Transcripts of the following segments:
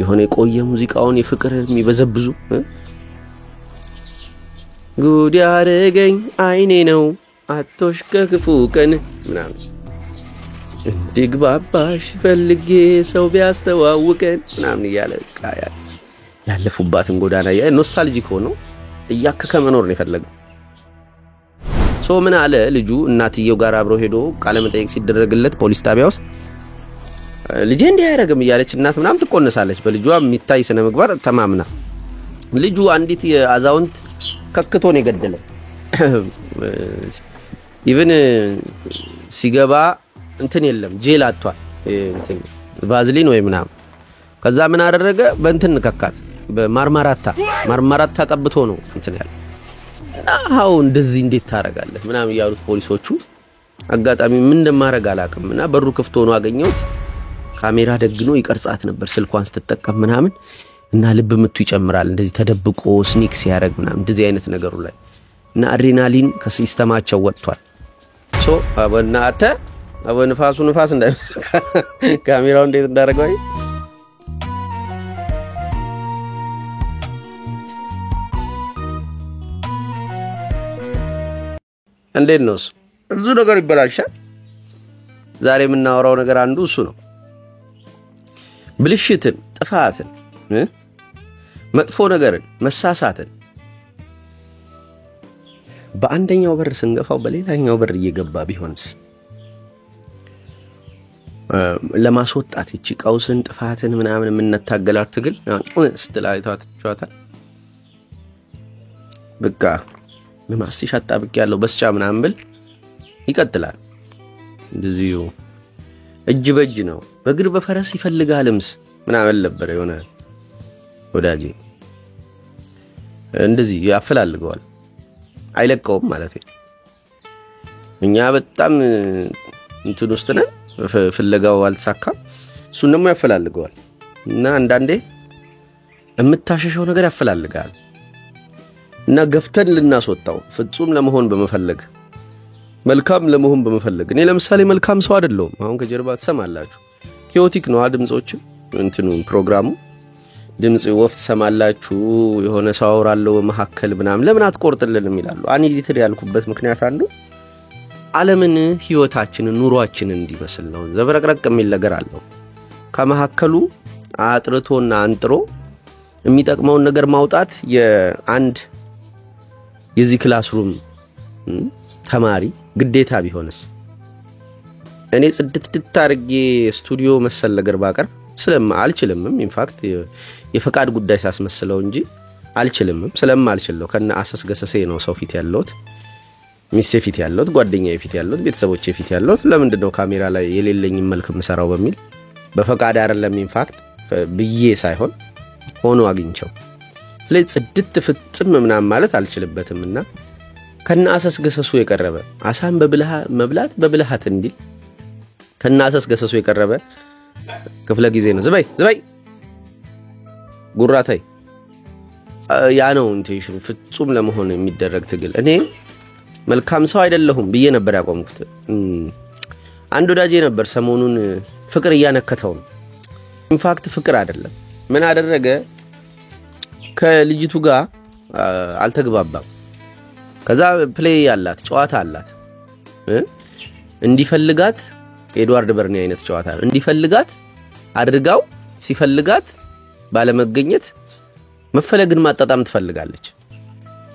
የሆነ የቆየ ሙዚቃውን የፍቅር የሚበዘብዙ ጉድ ያረገኝ አይኔ ነው አቶሽ ከክፉ ቀን ምናምን እንድግባባሽ ፈልጌ ሰው ቢያስተዋውቀን ምናምን እያለ ያለፉባትን ጎዳና ኖስታልጂክ ሆኖ እያከከ መኖር ነው የፈለገው። ሶ ምን አለ ልጁ እናትየው ጋር አብሮ ሄዶ ቃለ መጠይቅ ሲደረግለት ፖሊስ ጣቢያ ውስጥ ልጄ እንዲህ ያረጋም እያለች እናት ምናምን ትቆነሳለች። በልጇ የሚታይ ስነ ምግባር ተማምና ልጁ አንዲት የአዛውንት ከክቶን የገደለው ኢቭን ሲገባ እንትን የለም ጄል አጥቷል እንትን ቫዝሊን ወይ ምናምን ከዛ ምን አደረገ በእንትን ከካት በማርማራታ ቀብቶ ነው እንትን ያለ አው እንደዚህ እንዴት ታረጋለህ ምናምን ያሉት ፖሊሶቹ አጋጣሚ ምን እንደማረግ አላቀምና በሩ ክፍት ሆኖ አገኘሁት። ካሜራ ደግኖ ይቀርጻት ነበር ስልኳን ስትጠቀም ምናምን እና ልብ ምቱ ይጨምራል እንደዚህ ተደብቆ ስኒክስ ያረግ ምናምን እንደዚህ አይነት ነገሩ ላይ እና አድሬናሊን ከሲስተማቸው ወጥቷል። ሶ አበናተ ንፋስ እንዳይ ካሜራው እንዴት እንዳረጋው እንዴት ነው ብዙ ነገር ይበላሻል። ዛሬ የምናወራው ነገር አንዱ እሱ ነው። ብልሽትን፣ ጥፋትን፣ መጥፎ ነገርን፣ መሳሳትን በአንደኛው በር ስንገፋው በሌላኛው በር እየገባ ቢሆንስ ለማስወጣት እቺ ቀውስን ጥፋትን ምናምን የምንታገላት ትግል ስትላይቷት በቃ በማስቲሽ አጣብቅ ያለው በስቻ ምናምን ብል ይቀጥላል። እንደዚሁ እጅ በእጅ ነው በእግር በፈረስ ይፈልጋልምስ ምናምን ነበር የሆነ ወዳጄ እንደዚህ ያፈላልገዋል አይለቀውም ማለት ነው። እኛ በጣም እንትን ውስጥ ነን ፍለጋው አልተሳካም እሱን ደግሞ ያፈላልገዋል እና አንዳንዴ እምታሸሸው ነገር ያፈላልጋል እና ገፍተን ልናስወጣው ፍጹም ለመሆን በመፈለግ መልካም ለመሆን በመፈለግ እኔ ለምሳሌ መልካም ሰው አይደለሁም። አሁን ከጀርባ ተሰማላችሁ ኪዮቲክ ነው ድምጾች እንትኑ ፕሮግራሙ ድምጽ ወፍት ሰማላችሁ የሆነ ሰው አወራለው በመሐከል ምናምን ለምን አትቆርጥልንም ይላሉ። አንዲትር ያልኩበት ምክንያት አንዱ ዓለምን ህይወታችንን ኑሯችንን እንዲመስል ነው። ዘበረቅረቅ የሚል ነገር አለው ከመሐከሉ አጥርቶና አንጥሮ የሚጠቅመውን ነገር ማውጣት የአንድ የዚህ ክላስሩም ተማሪ ግዴታ ቢሆንስ እኔ ጽድት አርጌ ስቱዲዮ መሰል ነገር ባቀር አልችልም። ኢንፋክት የፈቃድ ጉዳይ ሳስመስለው እንጂ አልችልም ስለማልችለው ከነ አሰስ ገሰሴ ነው ሰው ፊት ያለውት ሚስቴ ፊት ያለውት ጓደኛዬ ፊት ያለውት ቤተሰቦቼ ፊት ያለውት ለምንድነው ካሜራ ላይ የሌለኝ መልክ መሰራው በሚል በፈቃድ አይደለም ኢንፋክት ብዬ ሳይሆን ሆኖ አግኝቸው ስለዚህ ጽድት ፍጽም ምናምን ማለት አልችልበትምና ከነ አሰስ ገሰሱ የቀረበ አሳን መብላት በብልሃት እንዲል ከነ አሰስ ገሰሱ የቀረበ ክፍለ ጊዜ ነው። ዝባይ ጉራታይ ያ ነው ኢንቴንሽኑ ፍጹም ለመሆን የሚደረግ ትግል። እኔ መልካም ሰው አይደለሁም ብዬ ነበር ያቆምኩት። አንድ ወዳጄ ነበር ሰሞኑን ፍቅር ያነከተው ነው። ኢንፋክት ፍቅር አይደለም ምን አደረገ ከልጅቱ ጋር አልተግባባም። ከዛ ፕሌይ ያላት ጨዋታ አላት እንዲፈልጋት ኤድዋርድ በርኒ አይነት ጨዋታ እንዲፈልጋት አድርጋው ሲፈልጋት ባለመገኘት መፈለግን ማጣጣም ትፈልጋለች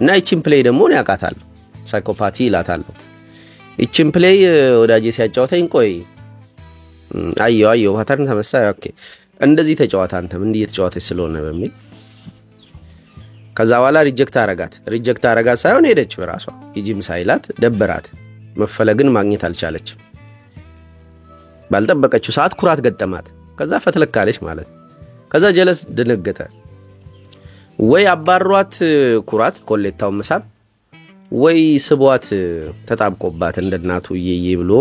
እና እቺን ፕሌይ ደግሞ ነው ያቃታል ሳይኮፓቲ ይላታል። እቺን ፕሌይ ወዳጄ ሲያጫውተኝ ቆይ አየው ፓተርን ተመሳሳይ ኦኬ እንደዚህ ተጫዋታ አንተም እንዲህ የተጫዋተች ስለሆነ በሚል ከዛ በኋላ ሪጀክት አረጋት ሳይሆን ሄደች በራሷ ይጂም ሳይላት ደበራት መፈለግን ማግኘት አልቻለች። ባልጠበቀችው ሰዓት ኩራት ገጠማት። ከዛ ፈትለካለች ማለት ከዛ ጀለስ ደነገጠ ወይ አባሯት ኩራት ኮሌታው መሳብ ወይ ስቧት ተጣብቆባት እንደናቱ ይዬ ብሎ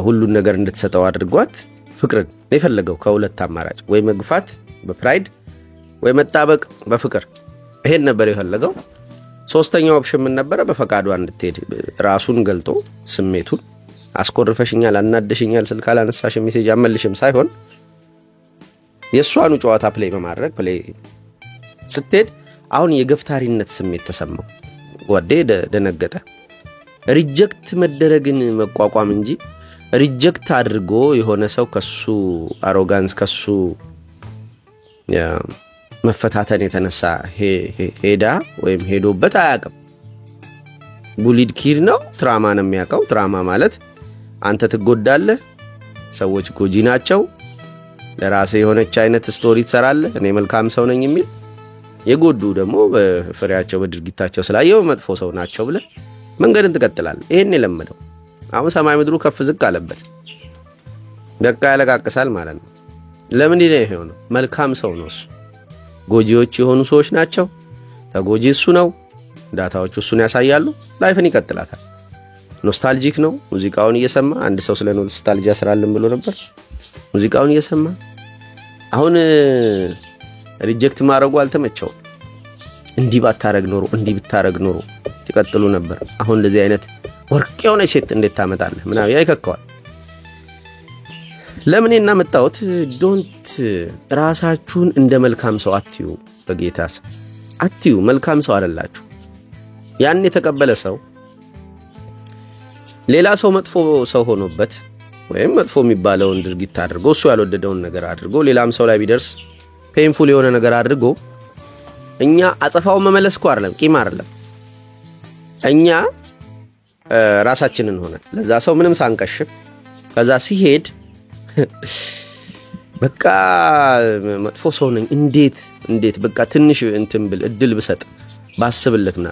ሁሉን ነገር እንድትሰጠው አድርጓት ፍቅርን የፈለገው ከሁለት አማራጭ ወይ መግፋት በፕራይድ ወይ መጣበቅ በፍቅር ይሄን ነበር የፈለገው። ሶስተኛው ኦፕሽን ምን ነበር በፈቃዷ እንድትሄድ ራሱን ገልጦ ስሜቱን አስቆርፈሽኛል አናደሽኛል ስልክ አላነሳሽ ሜሴጅ አመልሽም ሳይሆን የሷኑ ጨዋታ ፕሌይ በማድረግ ፕሌይ ስትሄድ አሁን የገፍታሪነት ስሜት ተሰማው ወዴ ደነገጠ ሪጀክት መደረግን መቋቋም እንጂ ሪጀክት አድርጎ የሆነ ሰው ከሱ አሮጋንስ ከሱ መፈታተን የተነሳ ሄዳ ወይም ሄዶበት አያውቅም ቡሊድ ኪድ ነው ትራማ ነው የሚያውቀው ትራማ ማለት አንተ ትጎዳለህ ሰዎች ጎጂ ናቸው ለራሴ የሆነች አይነት ስቶሪ ትሰራለህ እኔ መልካም ሰው ነኝ የሚል የጎዱ ደግሞ በፍሬያቸው በድርጊታቸው ስላየው መጥፎ ሰው ናቸው ብለ መንገድን ትቀጥላለህ ይሄን የለመደው አሁን ሰማይ ምድሩ ከፍ ዝቅ አለበት በቃ ያለቃቀሳል ማለት ነው ለምን ይሄው ነው መልካም ሰው ነው እሱ ጎጂዎች የሆኑ ሰዎች ናቸው ተጎጂ እሱ ነው ዳታዎቹ እሱን ያሳያሉ ላይፍን ይቀጥላታል ኖስታልጂክ ነው ሙዚቃውን እየሰማ አንድ ሰው ስለ ኖስታልጂያ ስራልን ብሎ ነበር ሙዚቃውን እየሰማ አሁን ሪጀክት ማድረጉ አልተመቸው እንዲህ ባታረግ ኖሮ እንዲህ ብታረግ ኖሮ ተቀጥሉ ነበር አሁን ለዚህ አይነት ወርቅ የሆነ ሴት እንዴት ታመጣለህ ምናምን ያይከከዋል ለምንና መጣውት ዶንት ራሳችሁን እንደ መልካም ሰው አትዩ በጌታስ አትዩ መልካም ሰው አይደላችሁ ያን የተቀበለ ሰው ሌላ ሰው መጥፎ ሰው ሆኖበት ወይም መጥፎ የሚባለውን ድርጊት አድርጎ እሱ ያልወደደውን ነገር አድርጎ ሌላም ሰው ላይ ቢደርስ ፔንፉል የሆነ ነገር አድርጎ እኛ አጸፋው መመለስኩ አይደለም ቂም አይደለም እኛ ራሳችንን ሆነ ለዛ ሰው ምንም ሳንቀሽፍ ከዛ ሲሄድ በቃ መጥፎ ሰው ነኝ እንዴት በቃ ትንሽ እንትን ብል እድል ብሰጥ ባስብለትና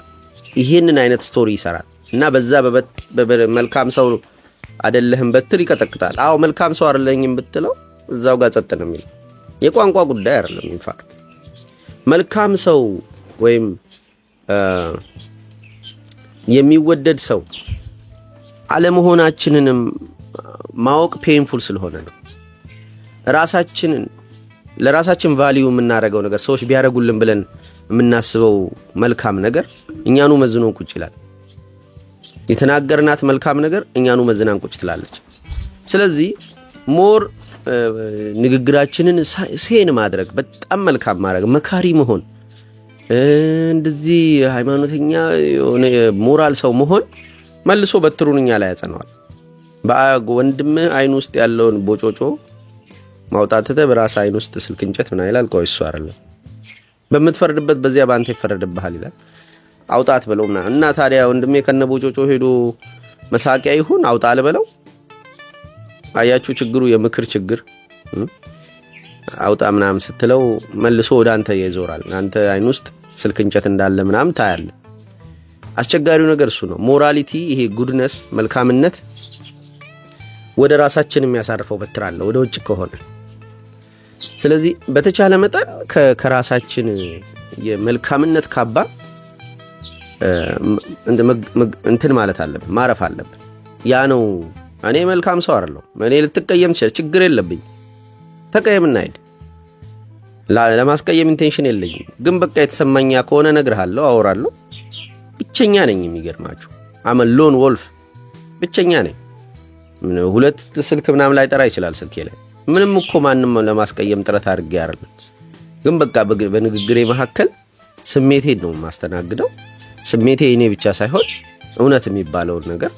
ይሄንን አይነት ስቶሪ ይሰራል እና በዛ በመልካም ሰው አይደለህም በትር ይቀጠቅጣል አው መልካም ሰው አይደለኝም ብትለው እዛው ጋር ጸጥ ነው የሚል የቋንቋ ጉዳይ አይደለም ኢንፋክት መልካም ሰው ወይም የሚወደድ ሰው አለመሆናችንንም ማወቅ ፔንፉል ስለሆነ ነው ለራሳችን ቫልዩ የምናረጋው ነገር ሰዎች ቢያረጉልን ብለን የምናስበው መልካም ነገር እኛኑ መዝኖን ቁጭ ይላል የተናገርናት መልካም ነገር እኛኑ መዝናን ቁጭ ትላለች ስለዚህ ሞር ንግግራችንን ሴን ማድረግ በጣም መልካም ማድረግ መካሪ መሆን እንደዚህ ሃይማኖተኛ የሆነ ሞራል ሰው መሆን መልሶ በትሩንኛ ላይ ያጸነዋል በወንድም አይን ውስጥ ያለውን ቦጮጮ ማውጣትተ በራስ አይን ውስጥ ስልክ እንጨት ምን አይላል ቆይሱ አይደለም በመትፈርድበት በዚያ ባንተ ይፈረድብሃል ይላል አውጣት በለውና እና ታዲያ ወንድሜ ከነቦጮጮ ሄዶ መሳቂያ ይሁን አውጣለ በለው አያችሁ ችግሩ የምክር ችግር አውጣ ምናም ስትለው መልሶ ወደ አንተ ይዞራል አንተ አይን ውስጥ ስልክ እንጨት እንዳለ ምናም ታያለ አስቸጋሪው ነገር እሱ ነው ሞራሊቲ ይሄ ጉድነስ መልካምነት ወደ ራሳችን የሚያሳርፈው በትራለ ወደ ውጭ ከሆነ ስለዚህ በተቻለ መጠን ከራሳችን የመልካምነት ካባ እንትን ማለት አለብን ማረፍ አለብን ያ ነው እኔ መልካም ሰው አይደለም እኔ ልትቀየም ችግር የለብኝ ተቀየምና ሄድ ለማስቀየም ኢንቴንሽን የለኝም ግን በቃ የተሰማኛ ከሆነ ነግርሃለሁ አወራለሁ ብቸኛ ነኝ የሚገርማችሁ አመሎን ወልፍ ብቸኛ ነኝ ሁለት ስልክ ምናምን ላይ ጠራ ይችላል ስልኬ ላይ ምንም እኮ ማንንም ለማስቀየም ጥረት አድርጌ አይደለም ግን በቃ በንግግሬ መሐከል ስሜቴ ነው ማስተናግደው ስሜቴ እኔ ብቻ ሳይሆን እውነት የሚባለው ነገር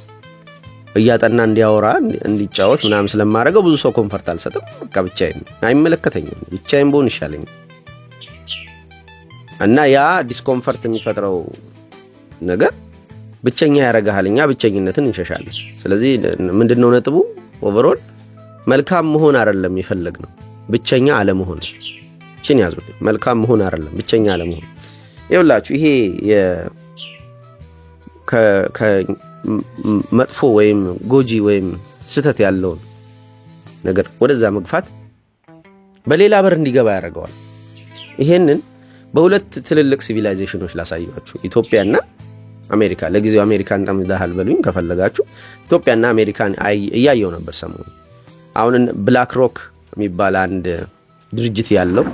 እያጠና እንዲያወራ እንዲጫወት ምናምን ስለማረገው ብዙ ሰው ኮንፈርት አልሰጠም በቃ ብቻዬን አይመለከተኝም ብቻዬን ቦን ይሻለኝ እና ያ ዲስኮምፈርት የሚፈጥረው ነገር ብቸኛ ያረጋሃልኛ ብቸኝነትን እንሸሻለን ስለዚህ ምንድነው ነጥቡ ኦቨርኦል መልካም መሆን አይደለም ይፈልግነው ብቸኛ አለመሆን እቺን ያዙ መልካም መሆን አይደለም ብቸኛ አለመሆን ይኸውላችሁ ይሄ መጥፎ ወይም ጎጂ ወይም ስተት ያለው ነገር ወደዛ መግፋት በሌላ በር እንዲገባ ያደርገዋል ይሄንን በሁለት ትልልቅ ሲቪላይዜሽኖች ላሳያችሁ ኢትዮጵያና አሜሪካ ለጊዜው አሜሪካን ተምዳሃል በሉኝ ከፈለጋችሁ ኢትዮጵያና አሜሪካን እያየው ነበር ሰሞኑ አሁን ብላክ ሮክ የሚባል አንድ ድርጅት ያለው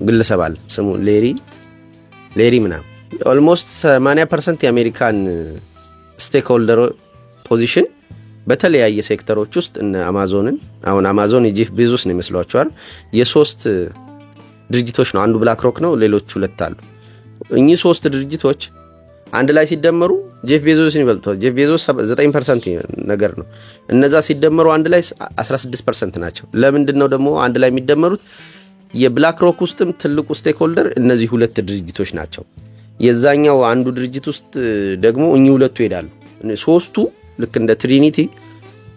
ግለሰብ አለ ስሙ ሌሪ ምናምን almost 80% የአሜሪካን ስቴክሆልደር ፖዚሽን በተለያየ ሴክተሮች ውስጥ እነ አማዞንን አሁን አማዞን የጄፍ ቤዞስ ነው ይመስላችኋል የሶስት ድርጅቶች ነው አንዱ ብላክ ሮክ ነው ሌሎች ሁለት አሉ እኚህ ሶስት ድርጅቶች አንድ ላይ ሲደመሩ ጄፍ ቤዞስን ይበልጣሉ ጄፍ ቤዞስ 9% ነገር ነው እነዛ ሲደመሩ አንድ ላይ 16% ናቸው ለምንድነው ደግሞ አንድ ላይ የሚደመሩት የብላክ ሮክ ውስጥም ትልቁ ስቴክሆልደር እነዚህ ሁለት ድርጅቶች ናቸው የዛኛው አንዱ ድርጅት ውስጥ ደግሞ እኚህ ሁለቱ ይሄዳሉ ሶስቱ ልክ እንደ ትሪኒቲ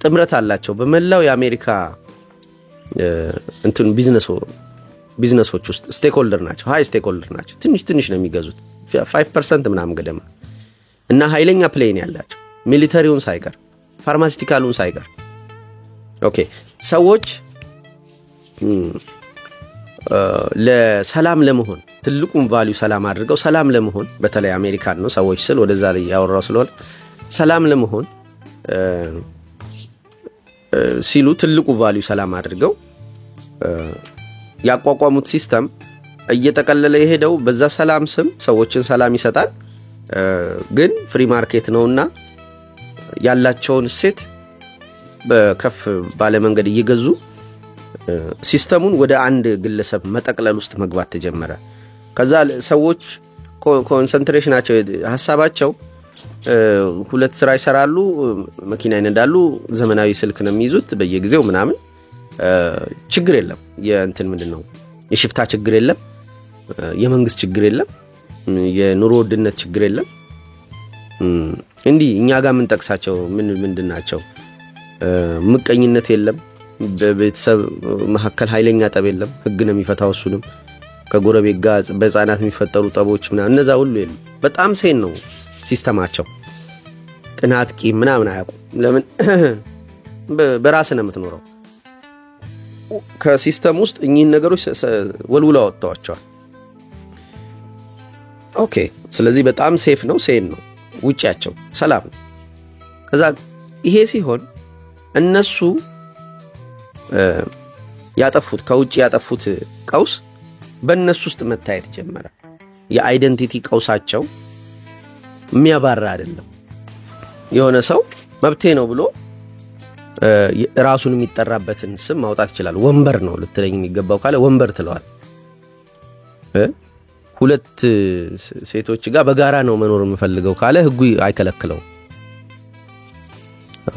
ጥምረት አላቸው በመላው የአሜሪካ እንትን ቢዝነሶች ውስጥ ስቴክሆልደር ናቸው ሃይ ስቴክሆልደር ናቸው ትንሽ ነው የሚገዙት 5% ምናምን ገደማ እና ኃይለኛ ፕሌን ያላቸው ሚሊተሪውን ሳይቀር ፋርማሲቲካሉን ሳይቀር ኦኬ ሰዎች ለሰላም ለመሆን ትልቁን ቫልዩ ሰላም አድርገው ሰላም ለመሆን በተለይ አሜሪካን ነው ሰዎች ስለ ወደዛ ላይ ያወራው ስለሆነ ሰላም ለመሆን ሲሉ ትልቁ ቫልዩ ሰላም አድርገው ያቋቋሙት ሲስተም እየተቀለለ የሄደው በዛ ሰላም ስም ሰዎችን ሰላም ይሰጣል ግን ፍሪ ማርኬት ነውና ያላቸውን ሴት በከፍ ባለ መንገድ እየገዙ ሲስተሙን ወደ አንድ ግለሰብ መጠቅለል ውስጥ መግባት ተጀመረ ከዛ ሰዎች ኮንሰንትሬሽናቸው ሐሳባቸው ሁለት ስራ ይሰራሉ መኪና ይነዳሉ ዘመናዊ ስልክ ነው የሚይዙት በየጊዜው ምናምን ችግር የለም የእንትን ምንድነው የሽፍታ ችግር የለም የመንግስት ችግር የለም የኑሮ ውድነት ችግር የለም እንዲ እኛ ጋር ምን ጠቅሳቸው ምንድናቸው ምቀኝነት የለም በቤተሰብ መሐከል ኃይለኛ ጠብ የለም ህግ ነው የሚፈታው እሱንም ከጎረቤት ጋር በህፃናት የሚፈጠሩ ጠቦች እነዛ ሁሉ የለም በጣም ሴን ነው ሲስተማቸው ቅናት ቂም ምናምን አያውቁም ለምን በራስ ነው የምትኖረው ከሲስተም ውስጥ እኚህን ነገሮች ወልውላ ወጣዋቸዋል ኦኬ ስለዚህ በጣም ሴፍ ነው ሴን ነው ውጪያቸው ሰላም ከዛ ይሄ ሲሆን እነሱ ያጠፉት ከውጪ ያጠፉት ቀውስ በእነሱ ውስጥ መታየት ጀመረ የአይደንቲቲ ቀውሳቸው የሚያባራ አይደለም የሆነ ሰው መብቴ ነው ብሎ ራሱን የሚጠራበትን ስም ማውጣት ይችላል ወንበር ነው ልትለኝ የሚገባው ካለ ወንበር ትለዋል ሁለት ሴቶች ጋር በጋራ ነው መኖር የምፈልገው ካለ ህጉ አይከለክለው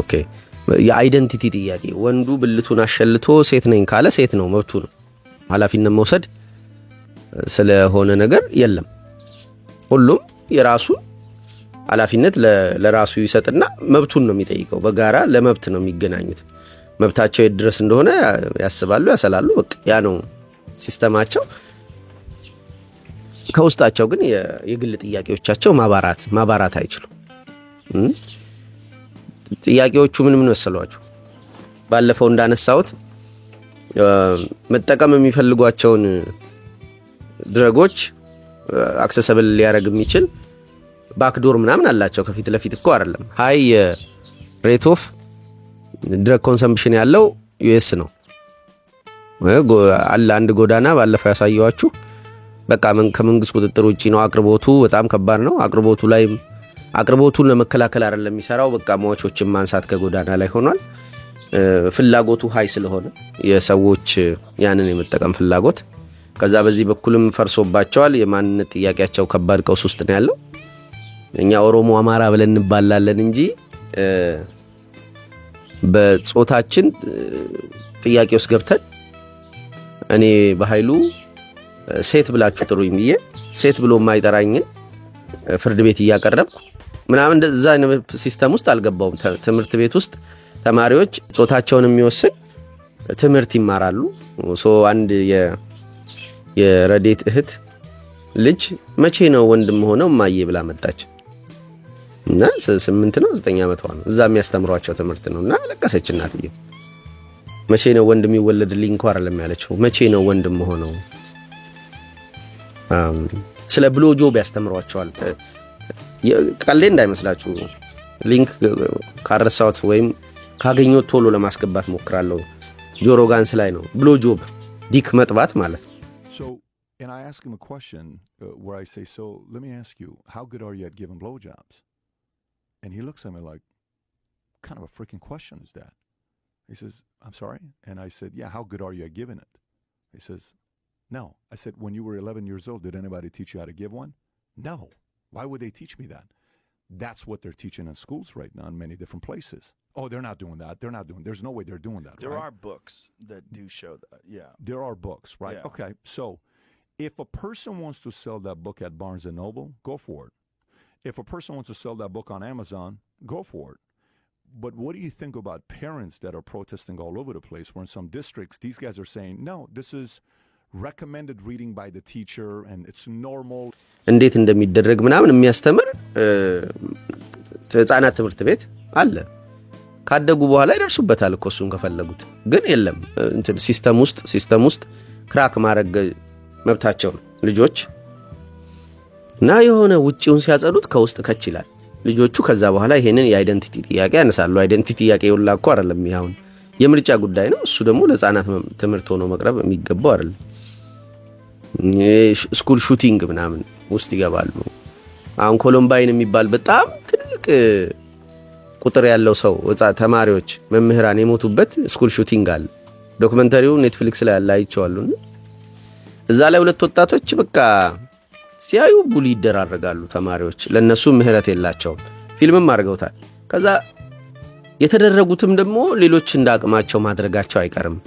ኦኬ የአይደንቲቲ ጥያቄ ወንዱ ብልቱን አሸልቶ ሴት ነኝ ካለ ሴት ነው መብቱ ነው ኃላፊነት መውሰድ ስለሆነ ነገር የለም ሁሉም የራሱ ኃላፊነት ለራሱ ይሰጥና መብቱን ነው የሚጠይቀው በጋራ ለመብት ነው የሚገናኙት መብታቸው ይድረስ እንደሆነ ያስባሉ ያሰላሉ በቃ ያ ነው ሲስተማቸው ከውስጣቸው ግን የግል ጥያቄዎቻቸው ማባራት አይችሉም ጥያቄዎቹ ምን መሰሏቸው ባለፈው እንዳነሳውት መጠቀም የሚፈልጓቸውን ድረጎች አክሰሰብል ሊያረግ የሚችል ባክዶር ምናምን አላቸው ከፊት ለፊት እኮ አይደለም ሃይ ሬት ኦፍ ድረግ ኮንሰምፕሽን ያለው ዩኤስ ነው አለ አንድ ጎዳና ባለፈው ያሳየዋችሁ በቃ ከመንግስት ቁጥጥር ውጪ ነው አቅርቦቱ በጣም ከባድ ነው አቅርቦቱን ለመከላከል አይደለም የሚሰራው በቃ ሟቾችን ማንሳት ከጎዳና ላይ ሆኗል ፍላጎቱ ሃይ ስለሆነ የሰዎች ያንን የመጠቀም ፍላጎት ከዛ በዚህ በኩልም ፈርሶባቸዋል የማንነት ጥያቄያቸው ከባድ ቀውስ ውስጥ ነው ያለው እኛ ኦሮሞ አማራ ብለን እንባላለን እንጂ በጾታችን ጥያቄ ውስጥ ገብተን እኔ በኃይሉ ሴት ብላችሁ ጥሩኝ ብዬ ሴት ብሎ ማይጠራኝ ፍርድ ቤት ያቀርብኩ ምናምን እንደዛ ሲስተም ውስጥ አልገባውም ትምህርት ቤት ውስጥ ተማሪዎች ጾታቸውን የሚወስን ትምህርት ይማራሉ ሶ አንድ የረዴት እህት ልጅ መቼ ነው ወንድም ሆነው ማዬ ብላ መጣች እና 8 ነው 9 ዓመቷ ነው እዛ የሚያስተምሯቸው ትምህርት ነውና ለቀሰች እናትዬ መቼ ነው ወንድም ይወለድልኝ እንኳን አይደለም ያለችው መቼ ነው ወንድም ሆነው ስለ ብሎ ጆብ ያስተምሯቸዋል ቀልዴ እንዳይመስላችሁ ሊንክ ካረሳውት ወይም ካገኘው ቶሎ ለማስገባት ሞክራለሁ ጆሮ ጋንስ ላይ ነው ብሎ ጆብ ዲክ መጥባት ማለት ነው So and I ask him a question where I say so let me ask you how good are you at giving blowjobs and he looks at me like kind of a freaking question is that? He says, I'm sorry? And I said, yeah, how good are you at giving it? He says, no. I said, when you were 11 years old, did anybody teach you how to give one? No. Why would they teach me that? That's what they're teaching in schools right now in many different places. Oh, they're not doing that. They're not doing. There's no way they're doing that. There right? are books that do show that. Yeah. There are books, right? Yeah. Okay. So if a person wants to sell that book at Barnes & Noble, go for it. If a person wants to sell that book on Amazon, go for it. But what do you think about parents that are protesting all over the place, where in some districts, these guys are saying, no, this is recommended reading by the teacher and it's normal. እንዴት እንደሚደረግ ምናምን የሚያስተምር ህፃናት ትምህርት ቤት አለ። ካደጉ በኋላ ይደርሱበታል እኮ እሱን ከፈለጉት። ግን የለም እንትን ሲስተም ውስጥ ክራክ ማድረግ መብታቸው ነው ልጆች። እና የሆነ ውጪውን ሲያጸዱት ከውስጥ ከች ይላል። ልጆቹ ከዛ በኋላ ይሄንን የአይደንቲቲ ጥያቄ ያነሳሉ። አይደንቲቲ ጥያቄ ይውላልኩ አይደለም ይሁን የምርጫ ጉዳይ ነው። እሱ ደግሞ ለህፃናት ትምህርት ሆኖ መቅረብ የሚገባው አይደለም። ስኩል ሹቲንግ ምናምን ውስጥ ይገባሉ። አሁን ኮሎምባይን የሚባል በጣም ትልቅ ቁጥር ያለው ሰው ተማሪዎች መምህራን የሞቱበት ስኩል ሹቲንግ አለ። ዶክመንታሪው ኔትፍሊክስ ላይ አለ አይቼዋለሁ። እዛ ላይ ሁለት ወጣቶች በቃ ሲያዩ ቡሊ ይደራረጋሉ ተማሪዎች። ለነሱ ምህረት የላቸውም። ፊልምም አድርገውታል። ከዛ የተደረጉትም ደግሞ ሌሎች እንዳቅማቸው ማድረጋቸው አይቀርም።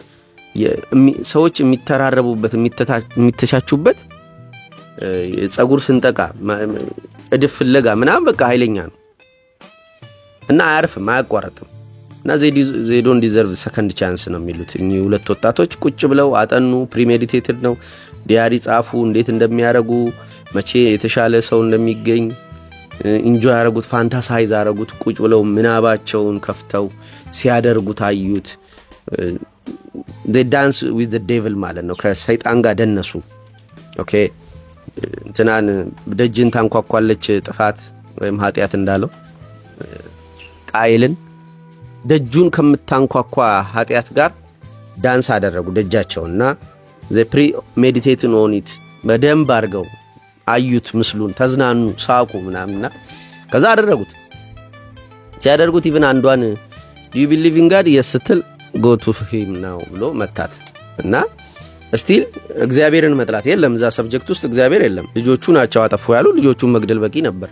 ሰዎች የሚተራረቡበት የሚተቻቹበት የፀጉር ስንጠቃ እድፍ ፍለጋ ምናምን በቃ ኃይለኛ ነው እና አያርፍም አያቋርጥም። እና they don't deserve second chance ነው የሚሉት። እኚህ ሁለት ወጣቶች ቁጭ ብለው አጠኑ። ፕሪሜዲቴትድ ነው። ዲያሪ ጻፉ እንዴት እንደሚያረጉ መቼ የተሻለ ሰው እንደሚገኝ ኢንጆይ ያረጉት ፋንታሳይዝ አረጉት። ቁጭ ብለው ምናባቸውን ከፍተው ሲያደርጉት አዩት። they dance with the devil ማለት ነው። ከሰይጣን ጋር ደነሱ። ኦኬ እንትናን ደጅን ታንኳኳለች ጥፋት ወይም ኃጢያት እንዳለው ቃይልን ደጁን ከምታንኳኳ ኃጢያት ጋር ዳንስ አደረጉ ደጃቸውና they premeditated on it በደንብ አድርገው አዩት ምስሉን ተዝናኑ ሳቁ ምናምንና ከዛ አደረጉት። ሲያደርጉት ኢቭን አንዷን do you believe in God yes ስትል go to him now ብሎ መታት እና ስቲል እግዚአብሔርን መጥላት የለም እዛ ሰብጀክት ውስጥ እግዚአብሔር የለም። ልጆቹ ናቸው አጠፉ ያሉ ልጆቹን መግደል በቂ ነበር።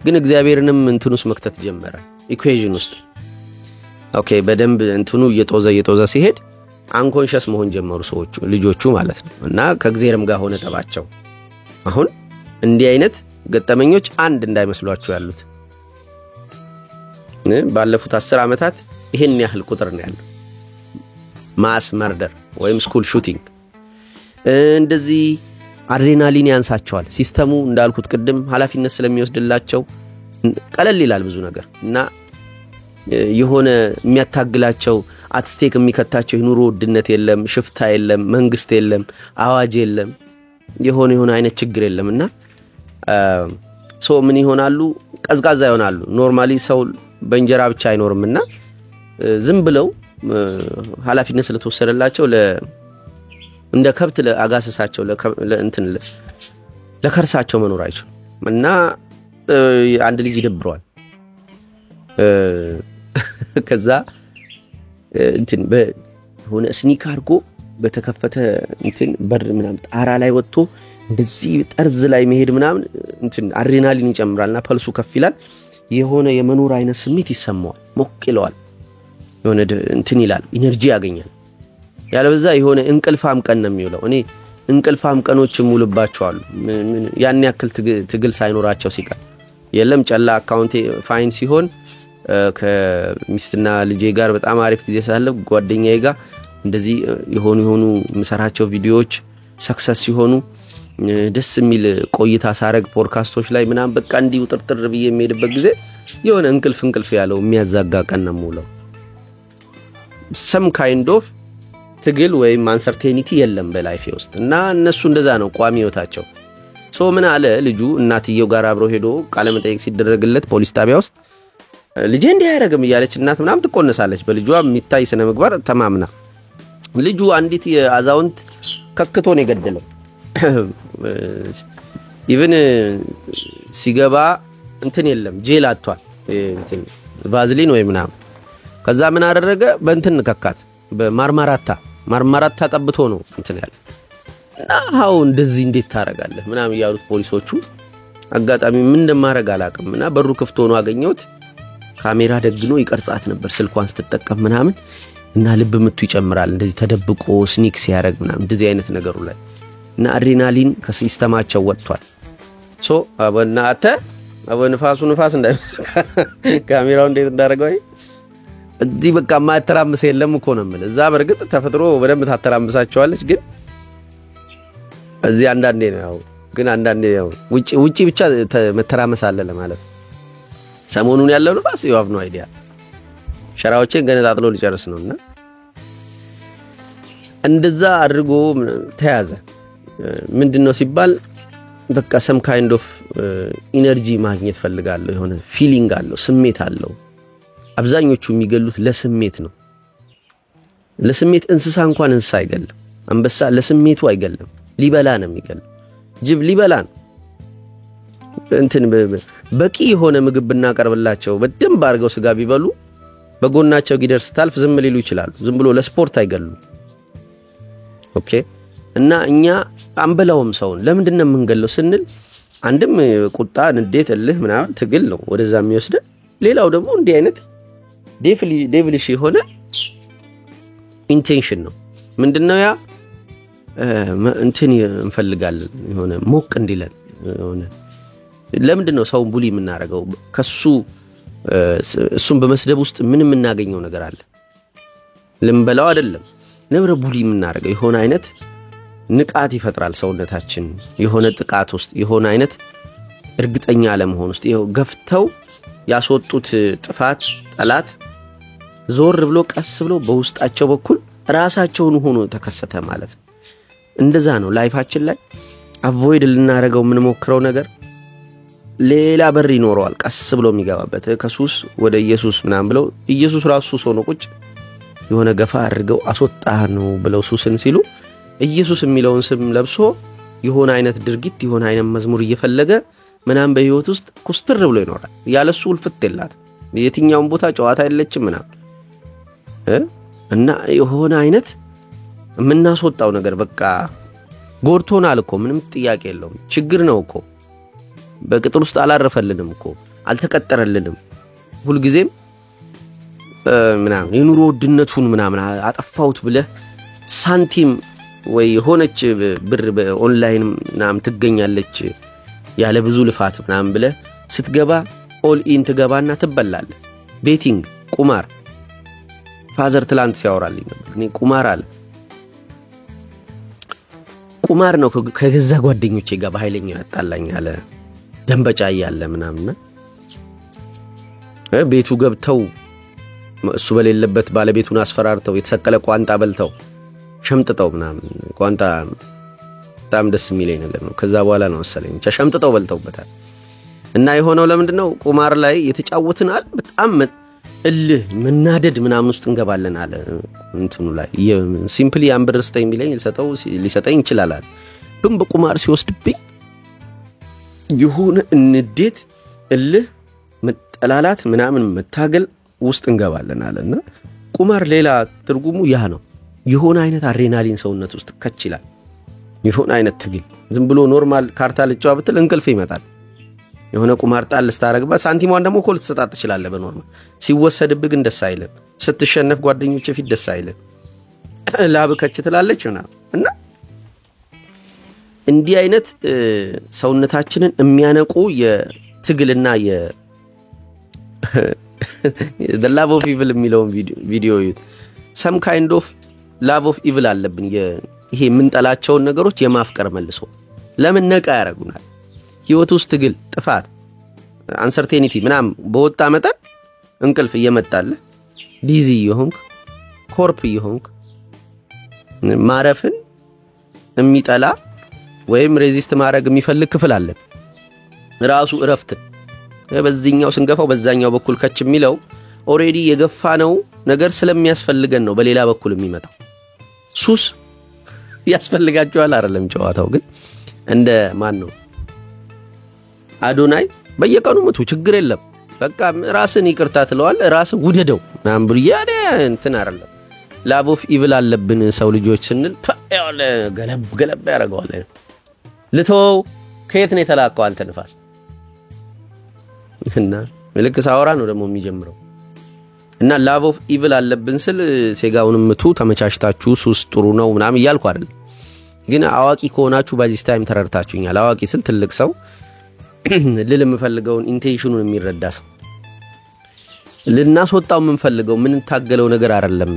ግን እግዚአብሔርንም እንትኑስ መክተት ጀመረ ኢኩዌሽን ውስጥ። ኦኬ በደንብ እንትኑ እየጦዘ ሲሄድ አንኮንሺየስ መሆን ጀመሩ ሰዎቹ ልጆቹ ማለት ነው። እና ከእግዚአብሔርም ጋር ሆነ ተባቸው። አሁን እንዲህ አይነት ገጠመኞች አንድ እንዳይመስሏችሁ ያሉት ባለፉት 10 አመታት ይሄን ያህል ቁጥር ነው ያለው ማስ መርደር ወይም ስኩል ሹቲንግ። እንደዚህ አድሬናሊን ያንሳቸዋል ሲስተሙ እንዳልኩት ቅድም ኃላፊነት ስለሚወስድላቸው ቀለል ይላል ብዙ ነገር እና የሆነ የሚያታግላቸው አትስቴክ የሚከታቸው ኑሮ ውድነት የለም፣ ሽፍታ የለም፣ መንግስት የለም፣ አዋጅ የለም፣ የሆነ አይነት ችግር የለምና ሶ ምን ይሆናሉ ቀዝቃዛ ይሆናሉ። ኖርማሊ ሰው በእንጀራ ብቻ አይኖርምና ዝም ብለው ኃላፊነት ስለተወሰደላቸው እንደ ከብት ለአጋሰሳቸው ለከርሳቸው መኖር አይችሉም። እና አንድ ልጅ ይደብረዋል። ከዛ እንትን በሆነ ስኒክ አርጎ በተከፈተ እንትን በር ምናምን ጣራ ላይ ወጥቶ እንደዚህ ጠርዝ ላይ መሄድ ምናምን እንትን አድሬናሊን ይጨምራልና ፐልሱ ከፍ ይላል። የሆነ የመኖር አይነት ስሜት ይሰማዋል። ሞቅ ይለዋል። የሆነ እንትን ይላል ኢነርጂ ያገኛል። ያለበዛ የሆነ እንቅልፋም ቀን ነው የሚውለው። እኔ እንቅልፋም ቀኖች ሙሉባቸዋል ያን ያክል ትግል ሳይኖራቸው ሲቀር የለም ጨላ አካውንቴ ፋይን ሲሆን ከሚስትና ልጄ ጋር በጣም አሪፍ ጊዜ ሳለብ ጓደኛዬ ጋር እንደዚህ የሆኑ ምሰራቸው ቪዲዮዎች ሰክሰስ ሲሆኑ ደስ የሚል ቆይታ ሳረግ ፖድካስቶች ላይ ምናም በቃ እንዲው ጥርጥር ብዬ የሚሄድበት ጊዜ የሆነ እንቅልፍ ያለው የሚያዛጋ ቀን ነው ሙሉ some kind of ትግል ወይም አንሰርቴኒቲ የለም በላይፌ ውስጥ እና እነሱ እንደዛ ነው ቋሚ ህይወታቸው። ሶ ምን አለ ልጁ እናትየው ጋር አብሮ ሄዶ ቃለ መጠይቅ ሲደረግለት ፖሊስ ጣቢያ ውስጥ ልጄ እንዲህ ያረጋም እያለች እናት ምናም ትቆነሳለች። በልጇ የሚታይ ስነ ምግባር ተማምና ልጁ አንዲት የአዛውንት ከክቶ ነው የገደለው። ኢቭን ሲገባ እንትን የለም ጄል አጥቷል እንትን ቫዝሊን ወይ ምናም ከዛ ምን አደረገ በእንትን ከካት በማርማራታ ቀብቶ ነው እንትን ያለ እና ሃው እንደዚህ እንዴት ታረጋለህ ምናም ያሉት ፖሊሶቹ አጋጣሚ ምን እንደማረግ አላቀምና በሩ ክፍቶ ነው አገኘሁት ካሜራ ደግኖ ይቀርጻት ነበር ስልኳን ስትጠቀም ምናምን እና ልብ ምቱ ይጨምራል እንደዚህ ተደብቆ ስኒክስ ያረግ ምናምን እንደዚህ አይነት ነገሩ ላይ እና አድሬናሊን ከሲስተማቸው ወጥቷል ሶ አበናተ አበንፋሱ ንፋስ ካሜራው እንዴት እንዳረጋው እዚህ በቃ ማተራምስ የለም እኮ ነው ማለት እዛ በርግጥ ተፈጥሮ በደንብ ታተራምሳቸዋለች ግን እዚህ አንዳንዴ ነው ያው ግን አንዳንዴ ያው ውጪ ብቻ መተራመስ አለ ለማለት ሰሞኑን ያለው ንፋስ you have no idea ሸራዎችን ገነጣጥሎ ሊጨርስ ነውና እንደዛ አድርጎ ተያዘ ምንድነው ሲባል በቃ some kind of energy ማግኘት ፈልጋለሁ የሆነ feeling አለው ስሜት አለው አብዛኞቹ የሚገሉት ለስሜት ነው ለስሜት እንስሳ እንኳን እንስሳ አይገልም አንበሳ ለስሜቱ አይገልም ሊበላ ነው የሚገል ጅብ ሊበላ እንትን በቂ የሆነ ምግብ ብናቀርብላቸው በደንብ አርገው ስጋ ቢበሉ በጎናቸው ጊደርስ ታልፍ ዝም ሊሉ ይችላሉ ዝም ብሎ ለስፖርት አይገሉ ኦኬ እና እኛ አንበላውም ሰውን ለምንድነው የምንገለው ስንል አንድም ቁጣ ንዴት እልህ ምናምን ትግል ነው ወደዛ የሚወስደ ሌላው ደግሞ እንዲህ አይነት ዴቪሊሽ የሆነ ኢንቴንሽን ነው ምንድነው ያ እንትን እንፈልጋለን የሆነ ሞቅ እንዲለን የሆነ ለምንድነው ሰው ቡሊ የምናረጋው ከሱ እሱን በመስደብ ውስጥ ምንም እናገኘው ነገር አለ ለምበላው አይደለም ለምረ ቡሊ የምናረጋው የሆነ አይነት ንቃት ይፈጥራል ሰውነታችን የሆነ ጥቃት ውስጥ የሆነ አይነት እርግጠኛ አለመሆን ውስጥ ይሄው ገፍተው ያስወጡት ጥፋት ጠላት ዞር ብሎ ቀስ ብሎ በውስጣቸው በኩል ራሳቸውን ሆኖ ተከሰተ ማለት ነው እንደዛ ነው ላይፋችን ላይ አቮይድ ልናረጋው ምን ሞክረው ነገር ሌላ በር ይኖረዋል ቀስ ብሎ የሚገባበት ከሱስ ወደ ኢየሱስ ምናም ብለው ኢየሱስ ራሱ ሱስ ሆኖ ቁጭ የሆነ ገፋ አድርገው አስወጣህ ነው ብለው ሱስን ሲሉ ኢየሱስ የሚለውን ስም ለብሶ የሆነ አይነት ድርጊት የሆነ አይነት መዝሙር እየፈለገ ምናም በህይወት ውስጥ ኩስትር ብሎ ይኖራል ያለሱ ውልፍት የላት የትኛውን ቦታ ጨዋታ አይለችም ምናም እና የሆነ አይነት ምናስወጣው ነገር በቃ ጎርቶናል እኮ ምንም ጥያቄ የለውም ችግር ነው እኮ በቅጥር ውስጥ አላረፈልንም እኮ አልተቀጠረልንም ሁሉ ጊዜም ምናምን የኑሮ ውድነቱን ምናምን አጠፋውት ብለ ሳንቲም ወይ ሆነች ብር በኦንላይን ምናምን ትገኛለች ያለ ብዙ ልፋት ምናምን ብለ ስትገባ ኦል ኢን ትገባና ትበላል ቤቲንግ ቁማር ፋዘር ትላንት ሲያወራልኝ ነበር እኔ ቁማር አለ ቁማር ነው ከገዛ ጓደኞቼ ጋር በኃይለኛ ያጣላኝ አለ ደንበጫ ያያለ ምናምን ቤቱ ገብተው እሱ በሌለበት ባለቤቱን አስፈራርተው የተሰቀለ ቋንጣ በልተው ሸምጥጠው ምናምን ቋንጣ በጣም ደስ የሚለኝ ነገር ነው ከዛ በኋላ ነው መሰለኝ ሸምጥጠው በልተውበታል እና የሆነው ለምንድነው ቁማር ላይ የተጫወትን አለ በጣም እልህ መናደድ ምናምን ውስጥ እንገባለን አለ እንትኑ ላይ ሲምፕሊ አንበርስታ የሚለኝ ሊሰጠኝ ይችላል ግን በቁማር ሲወስድብኝ የሆነ እንዴት እልህ መጠላላት ምናምን መታገል ውስጥ እንገባለን አለና ቁማር ሌላ ትርጉሙ ያ ነው የሆነ አይነት አድሬናሊን ሰውነት ውስጥ ከችላል የሆነ አይነት ትግል ዝም ብሎ ኖርማል ካርታ ልጫዋ ብትል እንቅልፍ ይመጣል የሆነ ቁማር ጣል ስታረግባ ሳንቲሟን ደግሞ ኮል ተሰጣጥ ይችላል በኖርማል ሲወሰድብህ ግን ደስ አይልም ስትሸነፍ ጓደኞች ፊት ደስ አይልም ላብ ከች ትላለች እና እንዲህ አይነት ሰውነታችንን የሚያነቁ የትግልና the love of evil የሚለውን ቪዲዮ ይዩት some kind of love of evil አለብን ይሄ ምንጠላቸውን ነገሮች የማፍቀር መልሶ ለምን ነቃ ያረጉናል ህይወት ውስጥ ትግል ጥፋት አንሰርቴኒቲ ምናም በወጣ መጠን እንቅልፍ እየመጣለ ዲዚ ይሆንክ ኮርፕ ይሆንክ ማረፍን የሚጠላ ወይም ሬዚስት ማድረግ የሚፈልግ ክፍል አለ ራሱ እረፍት በዚህኛው ስንገፋው በዛኛው በኩል ከች የሚለው ኦሬዲ የገፋነው ነገር ስለሚያስፈልገን ነው በሌላ በኩል የሚመጣው ሱስ ያስፈልጋቸዋል አይደለም ጨዋታው ግን እንደ ማን ነው አዶናይ በየቀኑ መቱ ችግር የለም በቃ ራስን ይቅርታ ትለዋል ራስን ውደደው ናም ብዬ እንትን አይደለም ላቭ ኦፍ ኢቪል አለብን ሰው ልጆች ስንል ያለ ገለብ ያረጋዋል ልተው ከየት ነው የተላከው አንተ ንፋስ እና መልክ ሳወራ ነው ደግሞ የሚጀምረው እና ላቭ ኦፍ ኢቪል አለብን ስል ሴጋውንም ምቱ ተመቻችታችሁ ሱስ ጥሩ ነው ምናም ይያልኩ አይደል ግን አዋቂ ከሆናችሁ በዚህ ታይም ተረድታችሁኛል አዋቂ ስል ትልቅ ሰው ልልም ፈልገውን ኢንቴንሽኑን የሚረዳ ሰው ልናስወጣው የምንፈልገው ምን ታገለው ነገር አይደለም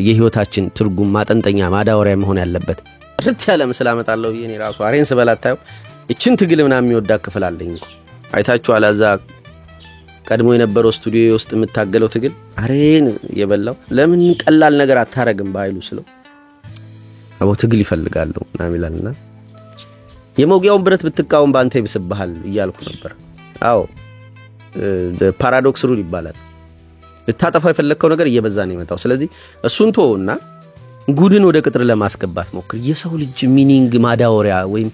የህይወታችን ትርጉም ማጠንጠኛ ማዳወሪያ መሆን ያለበት ርት ያለ መስላ መጣለው ይሄኔ ራሱ አሬንስ በላታዩ እቺን ትግል ምናም የሚወዳ ክፍል አለኝ እንኳን አይታችሁ አላዛ ቀድሞ የነበረው ስቱዲዮ ውስጥ የምታገለው ትግል አሬን የበላው ለምን ቀላል ነገር አታረግም ባይሉ ስለው አቦ ትግል ይፈልጋሉ ናሚላልና የሞጊያውን ብረት ብትቃወም ባንተ ይብስብሃል ይያልኩ ነበር አዎ ፓራዶክስ ሩል ይባላል ልታጠፋ የፈለከው ነገር እየበዛ ነው የመጣው ስለዚህ እሱን ተውና ጉድን ወደ ቅጥር ለማስገባት ሞክር የሰው ልጅ ሚኒንግ ማዳወሪያ ወይም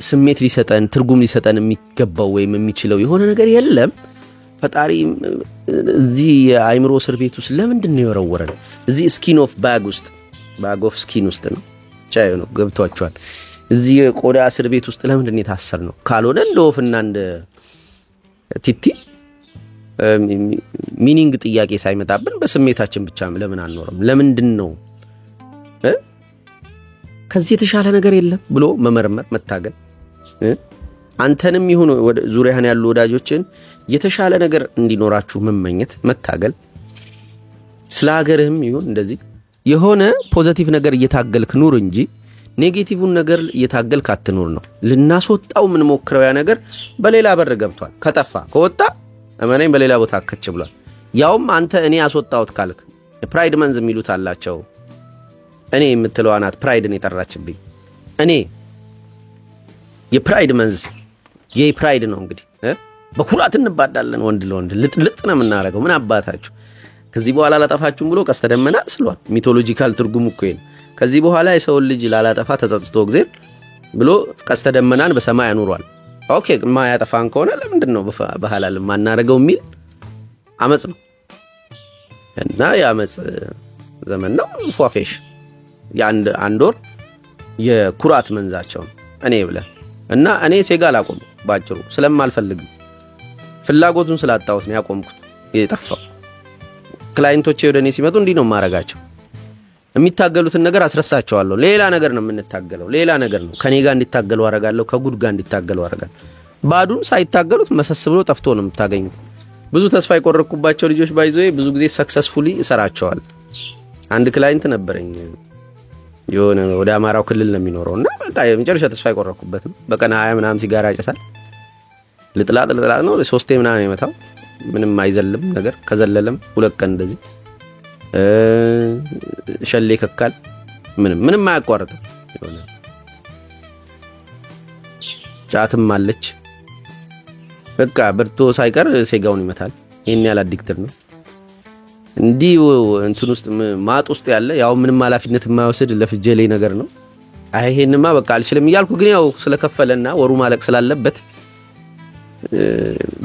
ስሜት ሊሰጠን ትርጉም ሊሰጠን የሚገባው ወይም የሚችለው የሆነ ነገር የለም ፈጣሪ እዚህ አይምሮ እስር ቤት ውስጥ ለምንድን ነው የወረወረን እዚህ ስኪን ኦፍ ባግ ኦፍ ስኪን ውስጥ ነው ቻዩ ነው ገብቷቸዋል እዚህ ቆዳ እስር ቤት ውስጥ ለምንድን ነው የታሰር ነው ካልሆነ እንደወፍና እንደ ቲቲ ሚኒንግ ጥያቄ ሳይመጣብን በስሜታችን ብቻ ለምን አንኖርም ለምንድን ነው ከዚህ የተሻለ ነገር የለም ብሎ መመርመር መታገል አንተንም ይሁን ዙሪያህን ያሉ ወዳጆችን የተሻለ ነገር እንዲኖራችሁ መመኘት መታገል ስለ ሀገርህም ይሁን እንደዚህ የሆነ ፖዚቲቭ ነገር እየታገልክ ኑር እንጂ ኔጌቲቭን ነገር እየታገልክ አትኑር ነው ልናስወጣው ምን ሞክረው ያ ነገር በሌላ በር ገብቷል ከጠፋ ከወጣ እመነኝ በሌላ ቦታ አከች ብሏል ያውም አንተ እኔ አስወጣውት ካልክ ፕራይድ መንዝ የሚሉት አላቸው እኔ የምትለው አናት ፕራይድን የጠራችብኝ እኔ የፕራይድ መንዝ የፕራይድ ነው እንግዲህ በኩራት እንባዳለን ወንድ ለወንድ ልጥልጥ ነው የምናረጋው ምን አባታችሁ ከዚህ በኋላ ላጠፋችሁም ብሎ ቀስተደመናል ስሏል ሚቶሎጂካል ትርጉም እኮ ይሄን ከዚህ በኋላ የሰው ልጅ ላላጠፋ ተጸጽቶ እግዚአብሔር ብሎ ቀስተደመናን በሰማይ ያኑሯል ኦኬ ማያጠፋን ከሆነ ለምንድን ነው በሐላል ማናረጋው ሚል አመጽ ነው እና ያመጽ ዘመን ነው ፏፌሽ አንድ ወር የኩራት መንዛቸው እኔ ብለ እና እኔ ሴጋል አቆም ባጭሩ ስለማልፈልግ ፍላጎቱን ስላጣሁት ነው ያቆምኩት የጠፋው ክላይንቶቼ ወደኔ ሲመጡ እንዲ ነው ማረጋቸው የሚታገሉትን ነገር አስረሳቸዋለሁ ሌላ ነገር ነው የምንታገለው ሌላ ነገር ነው ከኔ ጋር እንዲታገሉ አረጋለሁ ከጉድ ጋር እንዲታገሉ አረጋለሁ ባዱን ሳይታገሉት መሰስ ብሎ ጠፍቶ ነው የምታገኙ ብዙ ተስፋ ይቆረኩባቸው ልጆች ባይዘው ብዙ ጊዜ ሰክሰስፉሊ ይሰራቸዋል አንድ ክላይንት ነበረኝ የሆነ ወደ አማራው ክልል ነው የሚኖረውና በቃ የመጨረሻ ተስፋ ይቆረኩበት በቀን 20 ምናም ሲጋራ ያጨሳል ልጥላጥ ነው ሶስቴ ምናምን የመታው ምንም አይዘልም ነገር ከዘለለም ሁለት ቀን እንደዚህ ሸሌ ከካል ምንም ማያቋርጥ የሆነ ጫትም አለች በቃ በርቶ ሳይቀር ሴጋውን ይመታል ይሄን ያለ አዲክተር ነው እንዲ እንትን ውስጥ ማጥ ውስጥ ያለ ያው ምንም ኃላፊነት የማይወስድ ለፍጀሌ ነገር ነው አይሄንማ በቃ አልችልም ይያልኩ ግን ያው ስለከፈለና ወሩ ማለቅ ስላለበት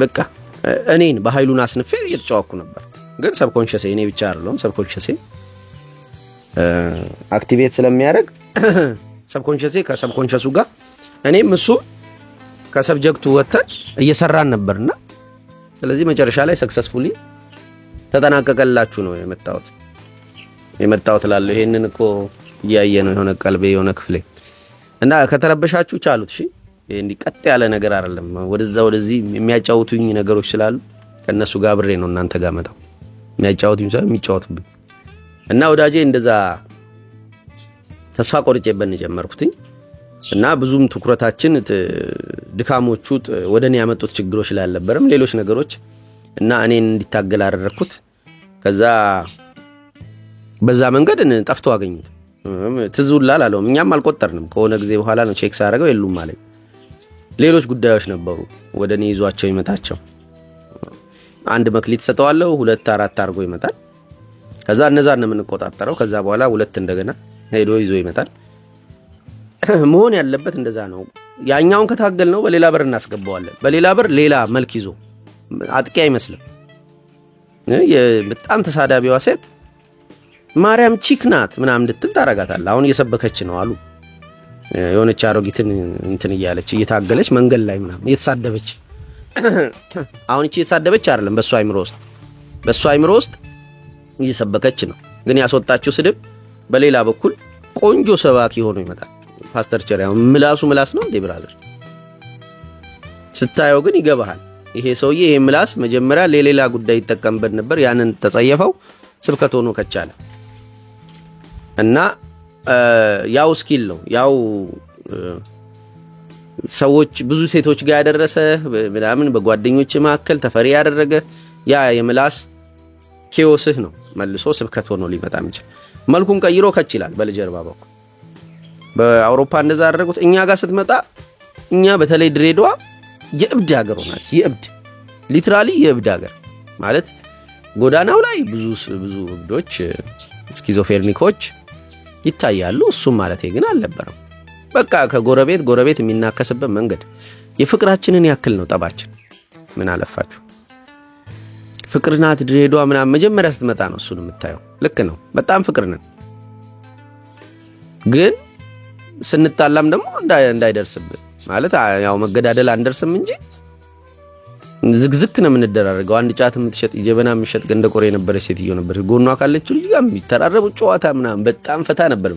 በቃ እኔን በኃይሉን አስንፌ እየተጫወኩ ነበር ግን ሰብኮንሺየስ እኔ ብቻ አይደለም ሰብኮንሺየስ አክቲቬት ስለሚያደርግ ሰብኮንሺየስ ከሰብኮንሺየሱ ጋር እኔም እሱ ከሰብጀክቱ ወተን እየሰራን ነበርና ስለዚህ መጨረሻ ላይ ሰክሰስፉሊ ተጠናቀቀላችሁ ነው የመጣው ተላለ ይሄንን እኮ ያየነው የሆነ ቀልቤ የሆነ ክፍሌ እና ከተረበሻችሁ ቻሉት እሺ እንዲ ቀጥ ያለ ነገር አይደለም ወደዚህ የሚያጫውቱኝ ነገሮች ስላሉ ከነሱ ጋር ብሬ ነው እናንተ ጋር መጣው የሚያጫውቱኝ ሰው የሚጫወቱብኝ እና ወዳጄ እንደዛ ተስፋ ቆርጬበት ጀመርኩኝ እና ብዙም ትኩረታችን ድካሞቹ ወደኔ ያመጡት ችግሮች ላይ አልነበረም ሌሎች ነገሮች እና እኔን እንዲታገል አደረኩት ከዛ በዛ መንገድ ጠፍቶ አገኙት ትዙላል አለው እኛም አልቆጠርንም ከሆነ ጊዜ በኋላ ነው ቼክ ሳደርገው የሉም ማለት ሌሎች ጉዳዮች ነበሩ ወደኔ ይዟቸው ይመጣቸው አንድ መክሊት ሰጠዋለሁ 2 4 አርጎ ይመጣል ከዛ እነዛን ነው የምንቆጣጣረው ከዛ በኋላ ሁለት እንደገና ሄዶ ይዞ ይመጣል መሆን ያለበት እንደዛ ነው ያኛውን ከታገል ነው በሌላ በር እናስገባዋለን በሌላ በር ሌላ መልክ ይዞ አጥቂ አይመስልም። በጣም ተሳዳቢዋ ሴት ማርያም ቺክ ናት ምናምን እንድትል ታረጋታለህ። አሁን እየሰበከች ነው አሉ የሆነች አሮጊትን እንትን እያለች እየታገለች መንገድ ላይ ምናምን እየተሳደበች አሁን እቺ እየተሳደበች አይደለም በሷ አይምሮ ውስጥ እየሰበከች ነው። ግን ያስወጣችው ስድብ በሌላ በኩል ቆንጆ ሰባኪ ሆኖ ይመጣል። ፓስተር ቸሪያው ምላስ ነው እንዴ ብራዘር? ስታየው ግን ይገባሃል። ይሄ ሰውዬ ይሄ ምላስ መጀመሪያ ለሌላ ጉዳይ ይጠቀምበት ነበር። ያንን ተጸየፈው ስብከት ሆኖ ከቻለ እና ያው ስኪል ነው ያው ሰዎች ብዙ ሴቶች ጋር ያደረሰ ምናምን በጓደኞች መካከል ተፈሪ ያደረገ ያ የምላስ ኬዮስህ ነው መልሶ ስብከት ሆኖ ሊመጣ ይችላል። መልኩን ቀይሮ ከችላል በልጀርባ በኩል በአውሮፓ እንደዛ አደረጉት። እኛ ጋር ስትመጣ እኛ በተለይ ድሬዳዋ የእብድ ሀገር ሆናለች። የእብድ ሊትራሊ የእብድ ሀገር ማለት ጎዳናው ላይ ብዙ እብዶች ስኪዞፍሬኒኮች ይታያሉ። እሱም ማለት ግን አልነበረም። በቃ ከጎረቤት የሚናከስበት መንገድ የፍቅራችንን ያክል ነው ጠባችን። ምን አለፋችሁ ፍቅርናት ድሬዳዋ ምናምን መጀመሪያ ስትመጣ ነው እሱን የምታየው። ልክ ነው በጣም ፍቅር ነን። ግን ስንጣላም ደግሞ እንዳይደርስብን ማለት ያው መገዳደል አንደርስም እንጂ ዝግዝክ ነው የምንደራረገው። አንድ ጫት የምትሸጥ ጀበና የምትሸጥ ገንደቆሬ የነበረች ሴትዮ ነበር። ጎኗ ካለችው ልጅ ጋር የሚተራረቡ ጨዋታ ምናምን በጣም ፈታ ነበር።